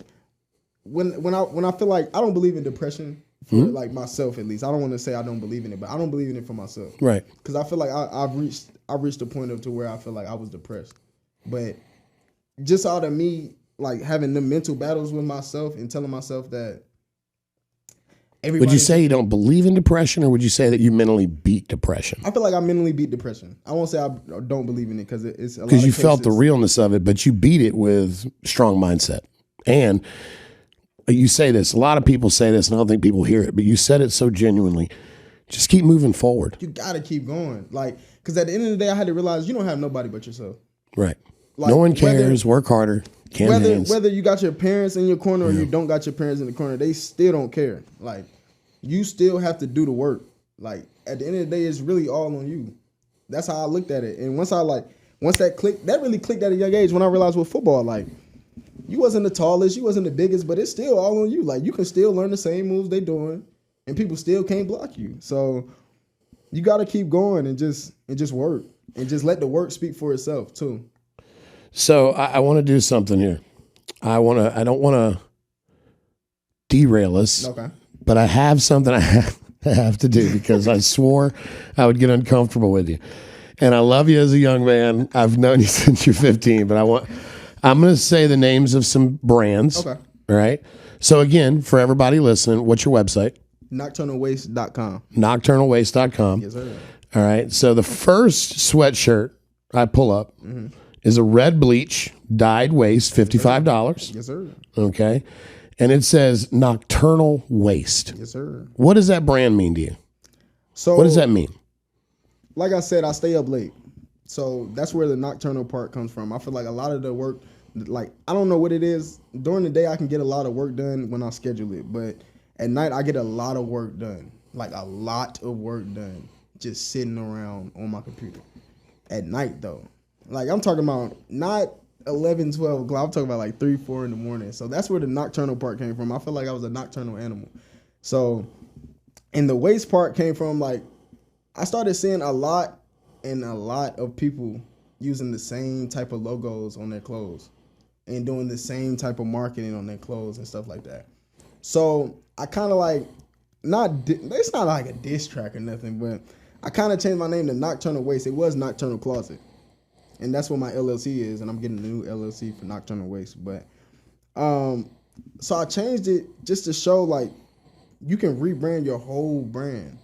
when I feel like I don't believe in depression for like myself at least. I don't want to say I don't believe in it, but I don't believe in it for myself. Right. Because I feel like I've reached a point of to where I feel like I was depressed, but just out of me like having the mental battles with myself and telling myself that. Would you say you don't believe in depression, or would you say that you mentally beat depression? I feel like I mentally beat depression. I won't say I don't believe in it because it's a lot of because you cases. felt the realness of it, but you beat it with strong mindset. And you say this, a lot of people say this, and I don't think people hear it, but you said it so genuinely. Just keep moving forward. You got to keep going. Like, because at the end of the day, I had to realize you don't have nobody but yourself. Right. Like, no one cares. Work harder. Whether you got your parents in your corner or you don't got your parents in the corner, they still don't care. Like, you still have to do the work. Like, at the end of the day, it's really all on you. That's how I looked at it. And once that clicked, that really clicked at a young age when I realized with football, like, you wasn't the tallest, you wasn't the biggest, but it's still all on you. Like, you can still learn the same moves they doing, and people still can't block you. So you got to keep going and just work, and just let the work speak for itself too. So I want to do something here. I don't want to derail us. Okay. But I have something I have to do because I swore I would get uncomfortable with you. And I love you as a young man. I've known you since you're 15, but I'm going to say the names of some brands. Okay. All right. So again, for everybody listening, what's your website? Nocturnalwaste.com. Nocturnalwaste.com. Yes, sir. All right. So the first sweatshirt I pull up is a red bleach dyed waist, $55. Yes, sir. Okay. And it says Nocturnal Waste. Yes, sir. What does that brand mean to you? So what does that mean? Like I said, I stay up late. So that's where the nocturnal part comes from. I feel like a lot of the work, like, I don't know what it is. During the day, I can get a lot of work done when I schedule it. But at night, I get a lot of work done. Like, a lot of work done just sitting around on my computer. At night, though. Like, I'm talking about not 11, 12 o'clock. I'm talking about like 3, 4 in the morning. So that's where the nocturnal part came from. I feel like I was a nocturnal animal. So, and the waste part came from, like, I started seeing a lot of people using the same type of logos on their clothes and doing the same type of marketing on their clothes and stuff like that. So I kind of like, it's not like a diss track or nothing, but I kind of changed my name to Nocturnal Waste. It was Nocturnal Closet. And that's what my LLC is, and I'm getting a new LLC for Nocturnal Waste. But so I changed it just to show, like, you can rebrand your whole brand.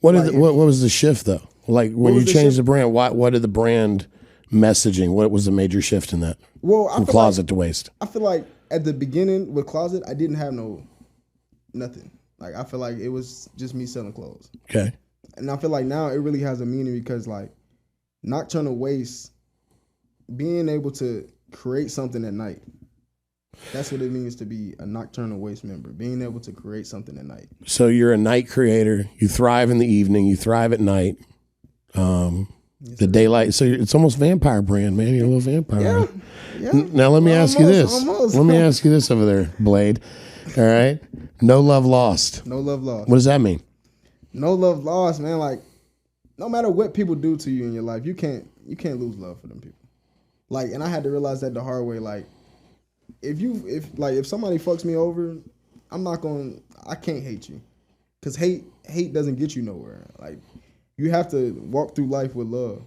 What was the shift though? Like when you changed the brand, what did the brand messaging? What was the major shift in that? Well, from closet to waste. I feel like at the beginning with Closet, I didn't have nothing. Like, I feel like it was just me selling clothes. Okay. And I feel like now it really has a meaning because, like, Nocturnal Waste, being able to create something at night. That's what it means to be a Nocturnal Waste member, being able to create something at night. So you're a night creator. You thrive in the evening. You thrive at night. The daylight. So it's almost vampire brand, man. You're a little vampire. Yeah. Now let me ask you this. Let me ask you this over there, Blade. All right. No love lost. No love lost. What does that mean? No love lost, man. Like, no matter what people do to you in your life, you can't lose love for them people. Like, and I had to realize that the hard way. Like, if somebody fucks me over, I can't hate you, because hate doesn't get you nowhere. Like, you have to walk through life with love.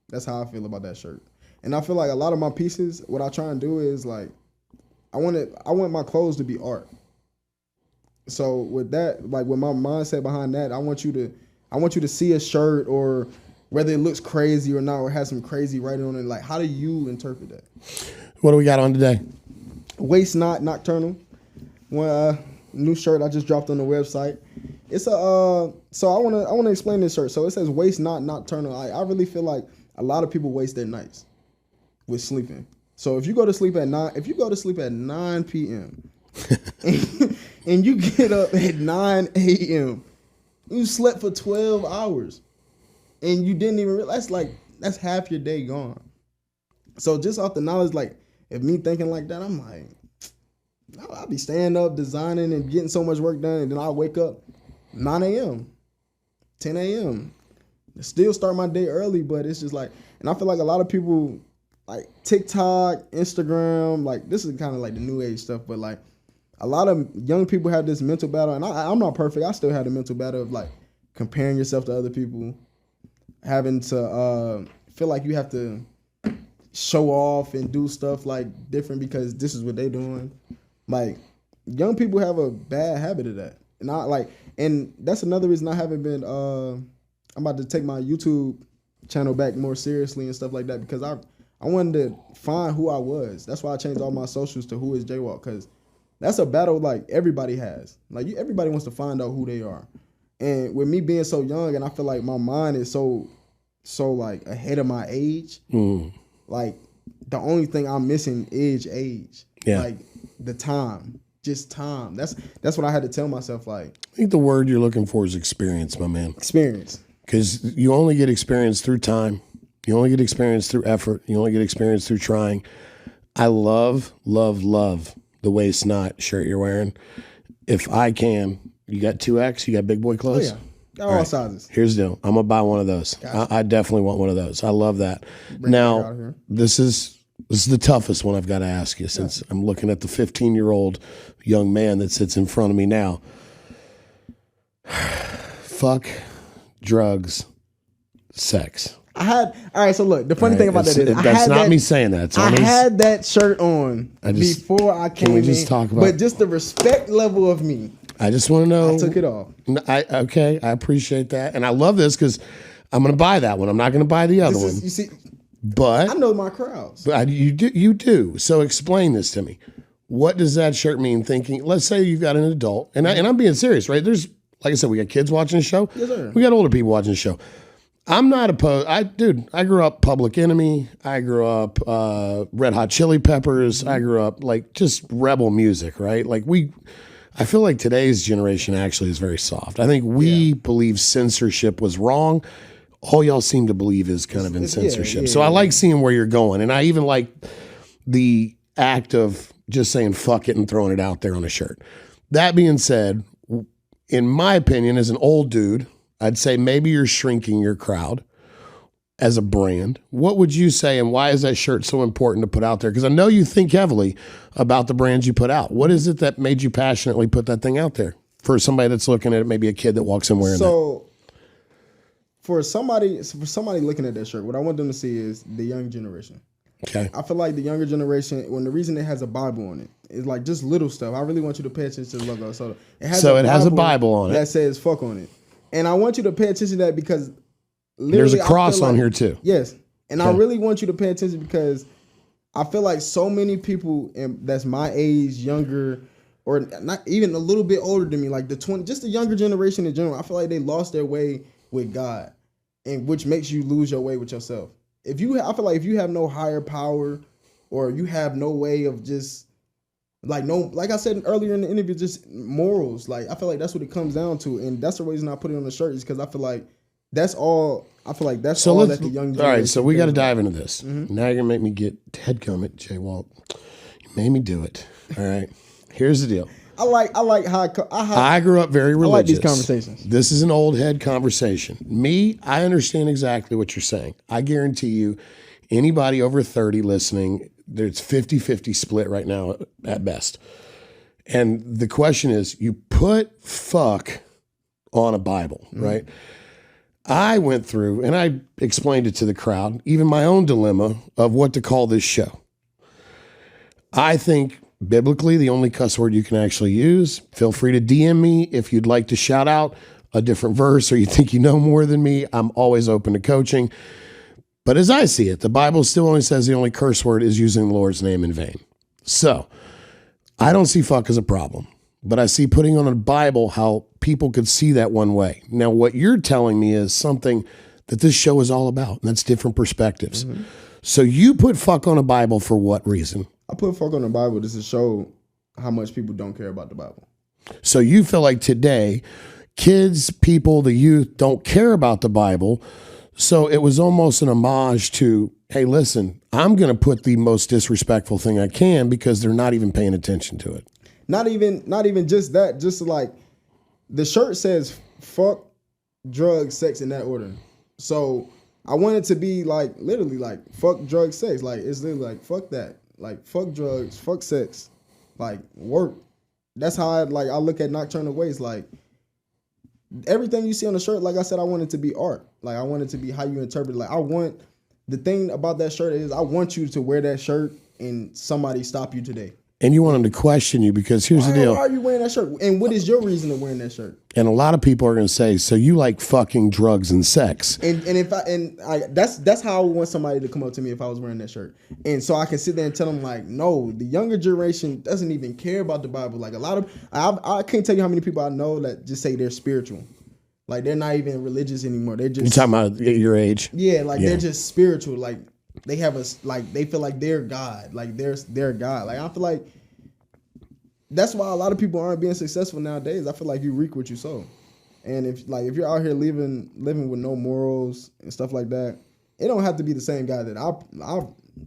That's how I feel about that shirt. And I feel like a lot of my pieces, what I try and do is, like, I want my clothes to be art. So with that, like, with my mindset behind that, I want you to see a shirt, or whether it looks crazy or not, or has some crazy writing on it. Like, how do you interpret that? What do we got on today? Waste Not Nocturnal. One new shirt I just dropped on the website. It's so I wanna explain this shirt. So it says Waste Not Nocturnal. I really feel like a lot of people waste their nights with sleeping. So if you go to sleep at 9 p.m. and you get up at 9 a.m., you slept for 12 hours and you didn't even realize, like, that's half your day gone. So just off the knowledge, like, if me thinking like that, I'm like, I'll be staying up, designing and getting so much work done, and then I'll wake up 9 a.m. 10 a.m. Still start my day early, but it's just like, and I feel like a lot of people like TikTok, Instagram, like this is kind of like the new age stuff, but like a lot of young people have this mental battle, and I'm not perfect. I still have the mental battle of like comparing yourself to other people, having to feel like you have to show off and do stuff like different because this is what they doing. Like young people have a bad habit of that, and and that's another reason I haven't been. I'm about to take my YouTube channel back more seriously and stuff like that because I wanted to find who I was. That's why I changed all my socials to Who Is JWalt, because that's a battle like everybody has. Like everybody wants to find out who they are. And with me being so young, and I feel like my mind is so like ahead of my age. Like the only thing I'm missing is age. Yeah. Like the time, just time. That's what I had to tell myself. Like I think the word you're looking for is experience, my man. Experience. Because you only get experience through time. You only get experience through effort. You only get experience through trying. I love, love, love the waist knot shirt you're wearing. If I can, you got 2X, you got big boy clothes? Oh, yeah. Got all sizes. Here's the deal. I'm going to buy one of those. Gotcha. I definitely want one of those. I love that. Now, this is the toughest one I've got to ask you since I'm looking at the 15-year-old young man that sits in front of me now. Fuck, drugs, sex. All right, so look, the funny thing about that is that's not me saying that. I had that shirt on before I came in. Can we just talk about but just the respect level of me. I just want to know. I took it off. Okay, I appreciate that. And I love this because I'm going to buy that one. I'm not going to buy the other one. You see, but I know my crowds. But you do. So explain this to me. What does that shirt mean? Thinking, let's say you've got an adult, and I'm being serious, right? There's, like I said, we got kids watching the show. Yes, sir. We got older people watching the show. I'm not opposed. I grew up Public Enemy. I grew up Red Hot Chili Peppers. I grew up like just rebel music, right? Like I feel like today's generation actually is very soft. I think we believe censorship was wrong. All y'all seem to believe is kind of in censorship. So I like seeing where you're going. And I even like the act of just saying fuck it and throwing it out there on a shirt. That being said, in my opinion, as an old dude, I'd say maybe you're shrinking your crowd as a brand. What would you say, and why is that shirt so important to put out there? Because I know you think heavily about the brands you put out. What is it that made you passionately put that thing out there for somebody that's looking at it, maybe a kid that walks in wearing that? So for somebody looking at that shirt, what I want them to see is the young generation. Okay. I feel like the younger generation, when the reason it has a Bible on it, is like just little stuff. I really want you to pay attention to the logo. So it has a Bible on it that says fuck on it. And I want you to pay attention to that because there's a cross on here too. Yes. And I really want you to pay attention because I feel like so many people that's my age, younger, or not even a little bit older than me, like just the younger generation in general, I feel like they lost their way with God, and which makes you lose your way with yourself. I feel like if you have no higher power, or you have no way of just like I said earlier in the interview, just morals. Like I feel like that's what it comes down to, and that's the reason I put it on the shirt is because I feel like that's all. I feel like that's all that the young generation. All right, so we got to dive into this. Mm-hmm. Now you're gonna make me get headgum JWalt. You made me do it. All right, here's the deal. I like how I grew up very religious. I like these conversations. This is an old head conversation. Me, I understand exactly what you're saying. I guarantee you, anybody over 30 listening, there's 50-50 split right now at best. And the question is, you put fuck on a Bible, right? I went through, and I explained it to the crowd, even my own dilemma of what to call this show. I think biblically, the only cuss word you can actually use. Feel free to DM me if you'd like to shout out a different verse or you think you know more than me. I'm always open to coaching. But as I see it, the Bible still only says the only curse word is using the Lord's name in vain. So I don't see fuck as a problem, but I see putting on a Bible how people could see that one way. Now, what you're telling me is something that this show is all about, and that's different perspectives. Mm-hmm. So you put fuck on a Bible for what reason? I put fuck on the Bible just to show how much people don't care about the Bible. So you feel like today, kids, people, the youth don't care about the Bible. So it was almost an homage to, hey, listen, I'm going to put the most disrespectful thing I can because they're not even paying attention to it. Not even just that. Just like the shirt says fuck drugs, sex in that order. So I want it to be like literally like fuck drugs, sex. Like it's literally like fuck that. Like fuck drugs, fuck sex, like work. That's how I look at Nocturnal Waste. Like everything you see on the shirt, like I said, I want it to be art. Like I want it to be how you interpret it. Like I want the thing about that shirt is I want you to wear that shirt and somebody stop you today. And you want them to question you because here's the deal. Why are you wearing that shirt? And what is your reason of wearing that shirt? And a lot of people are going to say, so you like fucking drugs and sex. And that's how I would want somebody to come up to me if I was wearing that shirt. And so I can sit there and tell them like, no, the younger generation doesn't even care about the Bible. Like a lot of, I can't tell you how many people I know that just say they're spiritual. Like they're not even religious anymore. They're just. You're talking about your age? Yeah, they're just spiritual. Like they have they feel like they're God. Like they're God. Like I feel like that's why a lot of people aren't being successful nowadays. I feel like you reap what you sow. And if you're out here living with no morals and stuff like that, it don't have to be the same guy that I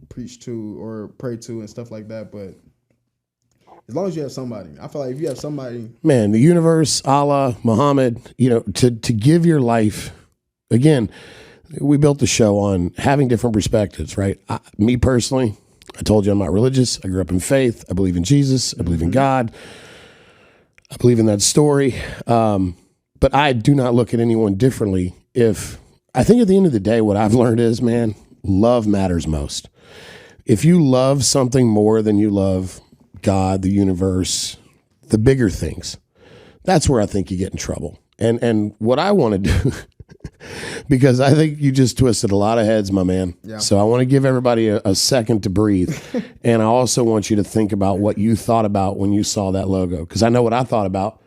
preach to or pray to and stuff like that. But as long as you have somebody, I feel like if you have somebody, man, the universe, Allah, Muhammad, to give your life. Again, we built the show on having different perspectives, right? Me personally, I told you I'm not religious. I grew up in faith. I believe in Jesus. I believe in God. I believe in that story. But I do not look at anyone differently. I think at the end of the day, what I've learned is, man, love matters most. If you love something more than you love God, the universe, the bigger things, that's where I think you get in trouble. And what I want to do, because I think you just twisted a lot of heads, my man. Yeah. So I want to give everybody a second to breathe. And I also want you to think about what you thought about when you saw that logo, because I know what I thought about.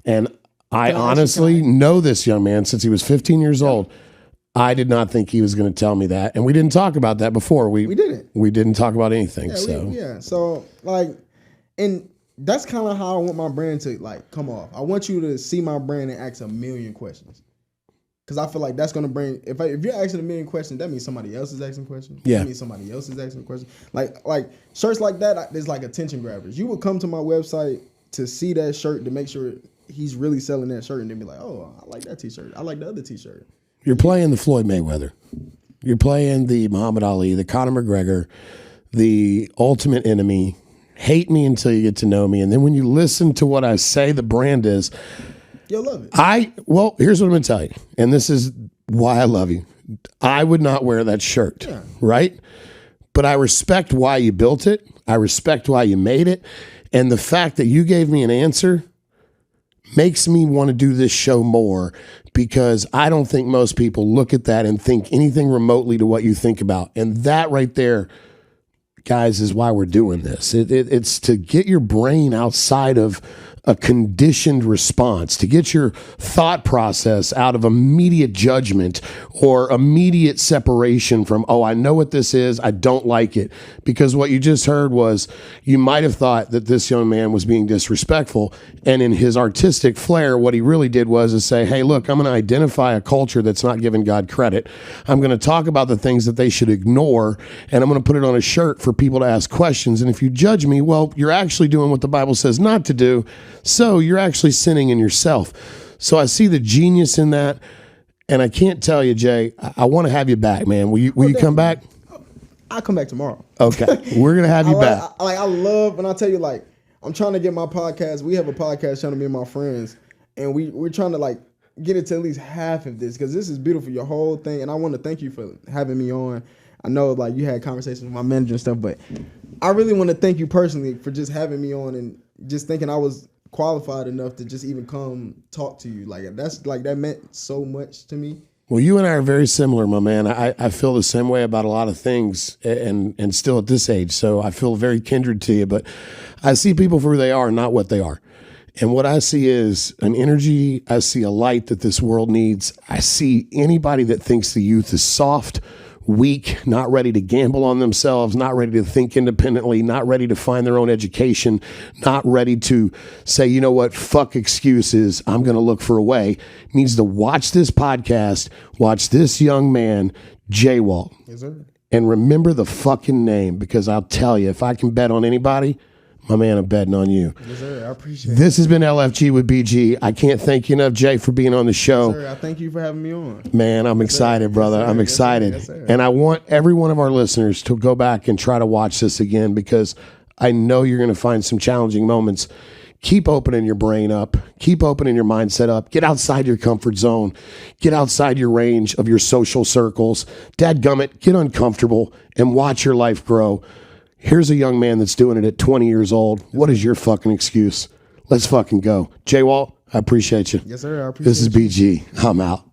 And I honestly know this young man since he was 15 years old. I did not think he was going to tell me that. And we didn't talk about that before. We didn't. We didn't talk about anything. So and that's kind of how I want my brand to come off. I want you to see my brand and ask a million questions. Because I feel like that's going to bring, if you're asking a million questions, that means somebody else is asking questions. Yeah. That means somebody else is asking questions. Like shirts like that, there's like attention grabbers. You would come to my website to see that shirt to make sure he's really selling that shirt and then be like, oh, I like that t-shirt. I like the other t-shirt. You're playing the Floyd Mayweather. You're playing the Muhammad Ali, the Conor McGregor, the ultimate enemy. Hate me until you get to know me. And then when you listen to what I say the brand is, you'll love it. Well, here's what I'm going to tell you. And this is why I love you. I would not wear that shirt, right? But I respect why you built it. I respect why you made it. And the fact that you gave me an answer makes me want to do this show more, because I don't think most people look at that and think anything remotely to what you think about. And that right there, guys, is why we're doing this. It's to get your brain outside of a conditioned response, to get your thought process out of immediate judgment or immediate separation from, oh, I know what this is, I don't like it. Because what you just heard was, you might have thought that this young man was being disrespectful, and in his artistic flair, what he really did was to say, hey, look, I'm going to identify a culture that's not giving God credit. I'm going to talk about the things that they should ignore, and I'm going to put it on a shirt for people to ask questions. And if you judge me, well, you're actually doing what the Bible says not to do. So you're actually sinning in yourself. So I see the genius in that. And I can't tell you, Jay, I want to have you back, man. Will you come back? I'll come back tomorrow. Okay. We're going to have you back. I love, and I'll tell you, I'm trying to get my podcast. We have a podcast channel, me and my friends, and we're trying to get it to at least half of this, because this is beautiful, your whole thing. And I want to thank you for having me on. I know you had conversations with my manager and stuff, but I really want to thank you personally for just having me on and just thinking I was qualified enough to just even come talk to you. That meant so much to me. Well, you and I are very similar, my man. I feel the same way about a lot of things, and still at this age. So I feel very kindred to you, but I see people for who they are, not what they are. And what I see is an energy. I see a light that this world needs. I see anybody that thinks the youth is soft, weak, not ready to gamble on themselves, not ready to think independently, not ready to find their own education, not ready to say, you know what, fuck excuses, I'm going to look for a way, needs to watch this podcast, watch this young man, JWalt. Yes, sir. And remember the fucking name, because I'll tell you, if I can bet on anybody, My man, I'm betting on you. Yes, sir. I appreciate it. This has been LFG with BG. I can't thank you enough, Jay, for being on the show. Yes, sir. I thank you for having me on. Man, I'm excited, brother. Yes, sir. I'm excited. Yes, sir. And I want every one of our listeners to go back and try to watch this again because I know you're going to find some challenging moments. Keep opening your brain up. Keep opening your mindset up. Get outside your comfort zone. Get outside your range of your social circles. Dadgummit, get uncomfortable and watch your life grow. Here's a young man that's doing it at 20 years old. What is your fucking excuse? Let's fucking go. JWalt, I appreciate you. Yes, sir. I appreciate This is BG. I'm out.